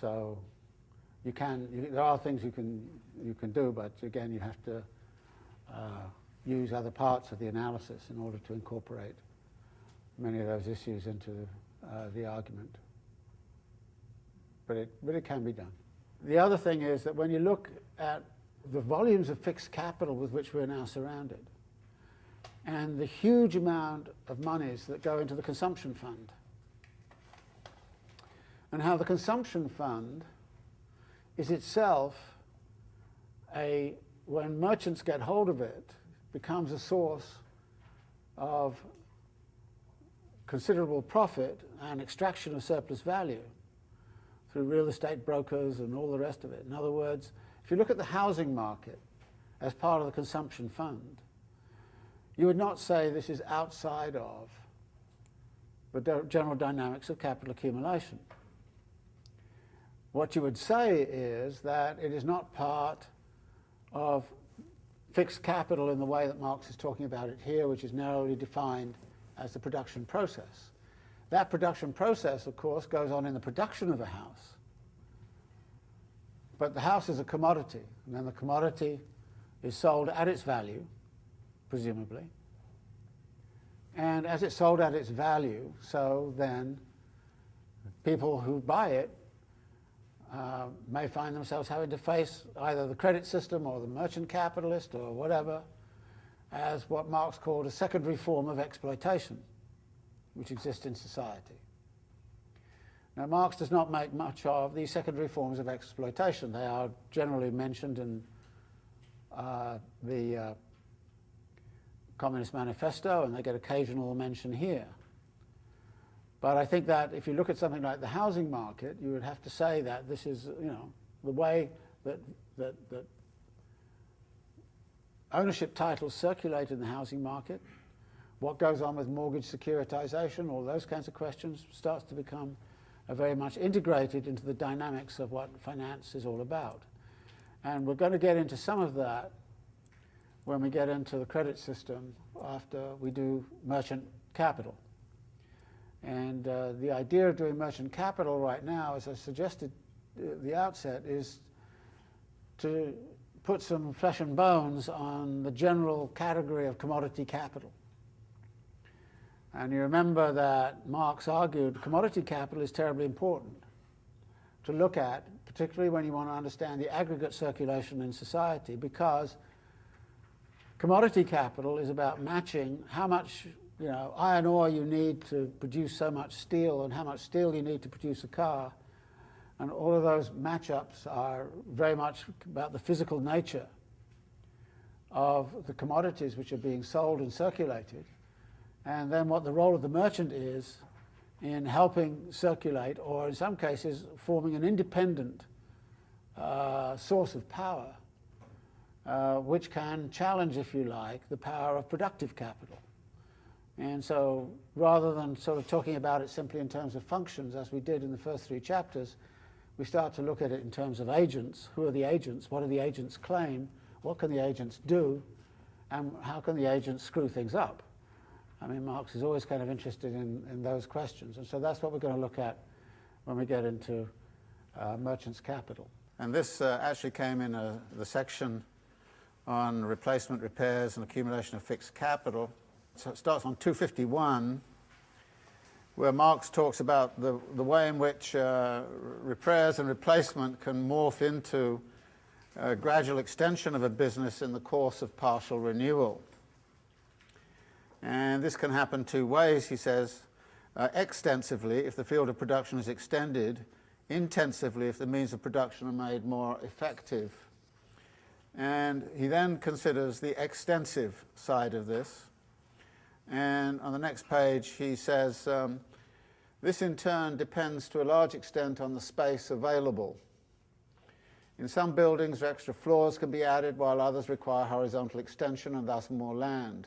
So there are things you can do, but again, you have to use other parts of the analysis in order to incorporate many of those issues into the argument. but it can be done. The other thing is that when you look at the volumes of fixed capital with which we're now surrounded, and the huge amount of monies that go into the consumption fund, and how the consumption fund is itself when merchants get hold of it, becomes a source of considerable profit and extraction of surplus value through real estate brokers and all the rest of it. In other words, if you look at the housing market as part of the consumption fund, you would not say this is outside of the general dynamics of capital accumulation. What you would say is that it is not part of fixed capital in the way that Marx is talking about it here, which is narrowly defined as the production process. That production process, of course, goes on in the production of a house. But the house is a commodity, and then the commodity is sold at its value, presumably. And as it's sold at its value, so then people who buy it may find themselves having to face either the credit system or the merchant capitalist or whatever as what Marx called a secondary form of exploitation, which exists in society. Now, Marx does not make much of these secondary forms of exploitation. They are generally mentioned in the Communist Manifesto, and they get occasional mention here. But I think that if you look at something like the housing market, you would have to say that this is, the way that ownership titles circulate in the housing market, what goes on with mortgage securitization, all those kinds of questions starts to become very much integrated into the dynamics of what finance is all about. And we're going to get into some of that when we get into the credit system after we do merchant capital. And the idea of doing merchant capital right now, as I suggested at the outset, is to put some flesh and bones on the general category of commodity capital. And you remember that Marx argued commodity capital is terribly important to look at, particularly when you want to understand the aggregate circulation in society, because commodity capital is about matching how much iron ore you need to produce so much steel and how much steel you need to produce a car. And all of those matchups are very much about the physical nature of the commodities which are being sold and circulated, and then what the role of the merchant is in helping circulate, or in some cases forming an independent source of power, which can challenge, if you like, the power of productive capital. And so rather than sort of talking about it simply in terms of functions, as we did in the first 3 chapters, we start to look at it in terms of agents. Who are the agents? What do the agents claim? What can the agents do? And how can the agents screw things up? I mean, Marx is always kind of interested in those questions. And so that's what we're going to look at when we get into merchant's capital. And this actually came in the section on replacement, repairs, and accumulation of fixed capital. So it starts on 251, where Marx talks about the way in which repairs and replacement can morph into a gradual extension of a business in the course of partial renewal. And this can happen 2 ways, he says: extensively, if the field of production is extended; intensively, if the means of production are made more effective. And he then considers the extensive side of this. And on the next page he says, this in turn depends to a large extent on the space available. In some buildings extra floors can be added, while others require horizontal extension and thus more land.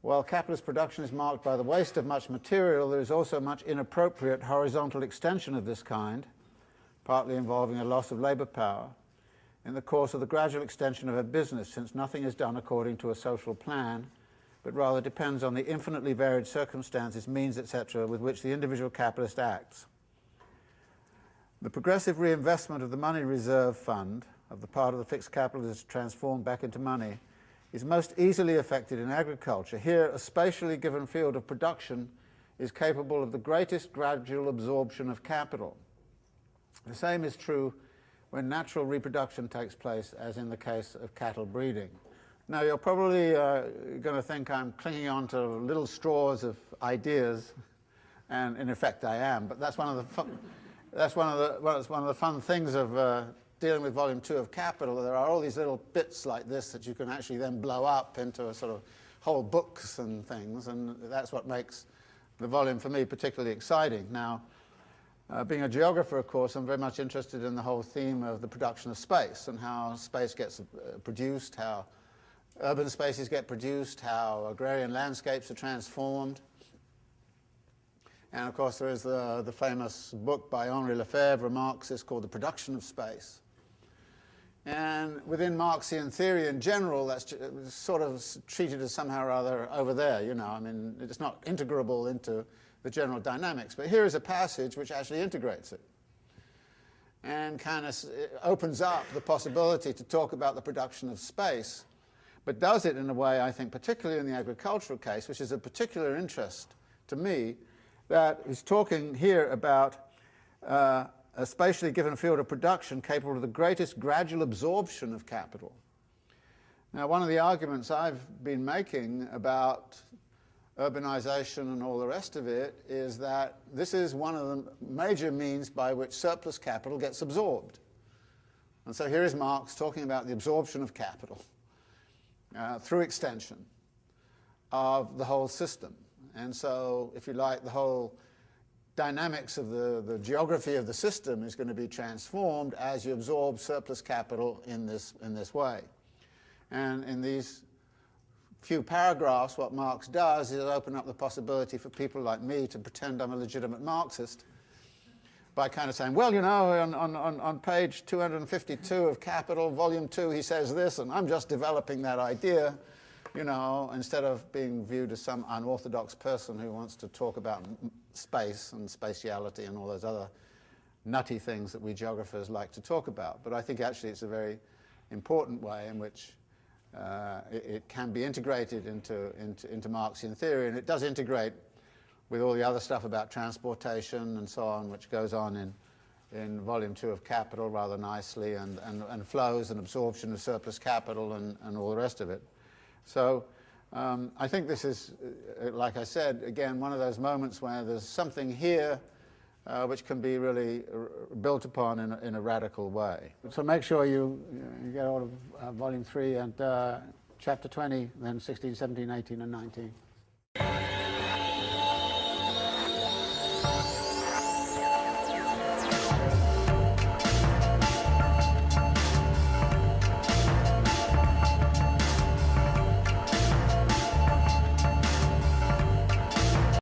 While capitalist production is marked by the waste of much material, there is also much inappropriate horizontal extension of this kind, partly involving a loss of labour power, in the course of the gradual extension of a business, since nothing is done according to a social plan, but rather depends on the infinitely varied circumstances, means, etc., with which the individual capitalist acts. The progressive reinvestment of the money reserve fund, of the part of the fixed capital that is transformed back into money, is most easily effected in agriculture. Here, a spatially given field of production is capable of the greatest gradual absorption of capital. The same is true when natural reproduction takes place, as in the case of cattle breeding. Now, you're probably going to think I'm clinging on to little straws of ideas, and in effect I am. But that's one of the fun things of dealing with Volume 2 of Capital. There are all these little bits like this that you can actually then blow up into a sort of whole books and things, and that's what makes the volume for me particularly exciting. Now, being a geographer, of course, I'm very much interested in the whole theme of the production of space and how space gets produced, how urban spaces get produced, how agrarian landscapes are transformed. And of course there is the famous book by Henri Lefebvre, a Marxist, called The Production of Space. And within Marxian theory in general, that's sort of treated as somehow or other over there, you know. I mean, it's not integrable into the general dynamics. But here is a passage which actually integrates it and kind of opens up the possibility to talk about the production of space, but does it in a way, I think, particularly in the agricultural case, which is of particular interest to me, that is talking here about a spatially given field of production capable of the greatest gradual absorption of capital. Now, one of the arguments I've been making about urbanization and all the rest of it is that this is one of the major means by which surplus capital gets absorbed. And so here is Marx talking about the absorption of capital through extension of the whole system. And so, if you like, the whole dynamics of the geography of the system is going to be transformed as you absorb surplus capital in this way. And in these few paragraphs, what Marx does is open up the possibility for people like me to pretend I'm a legitimate Marxist by kind of saying, well, you know, on page 252 of Capital, Volume 2, he says this, and I'm just developing that idea, you know, instead of being viewed as some unorthodox person who wants to talk about space and spatiality and all those other nutty things that we geographers like to talk about. But I think actually it's a very important way in which it can be integrated into Marxian theory, and it does integrate with all the other stuff about transportation and so on, which goes on in Volume 2 of Capital rather nicely, and flows and absorption of surplus capital and all the rest of it. So I think this is, like I said, again, one of those moments where there's something here which can be really built upon in a radical way. So make sure you get all of Volume 3 and Chapter 20, then 16, 17, 18, and 19.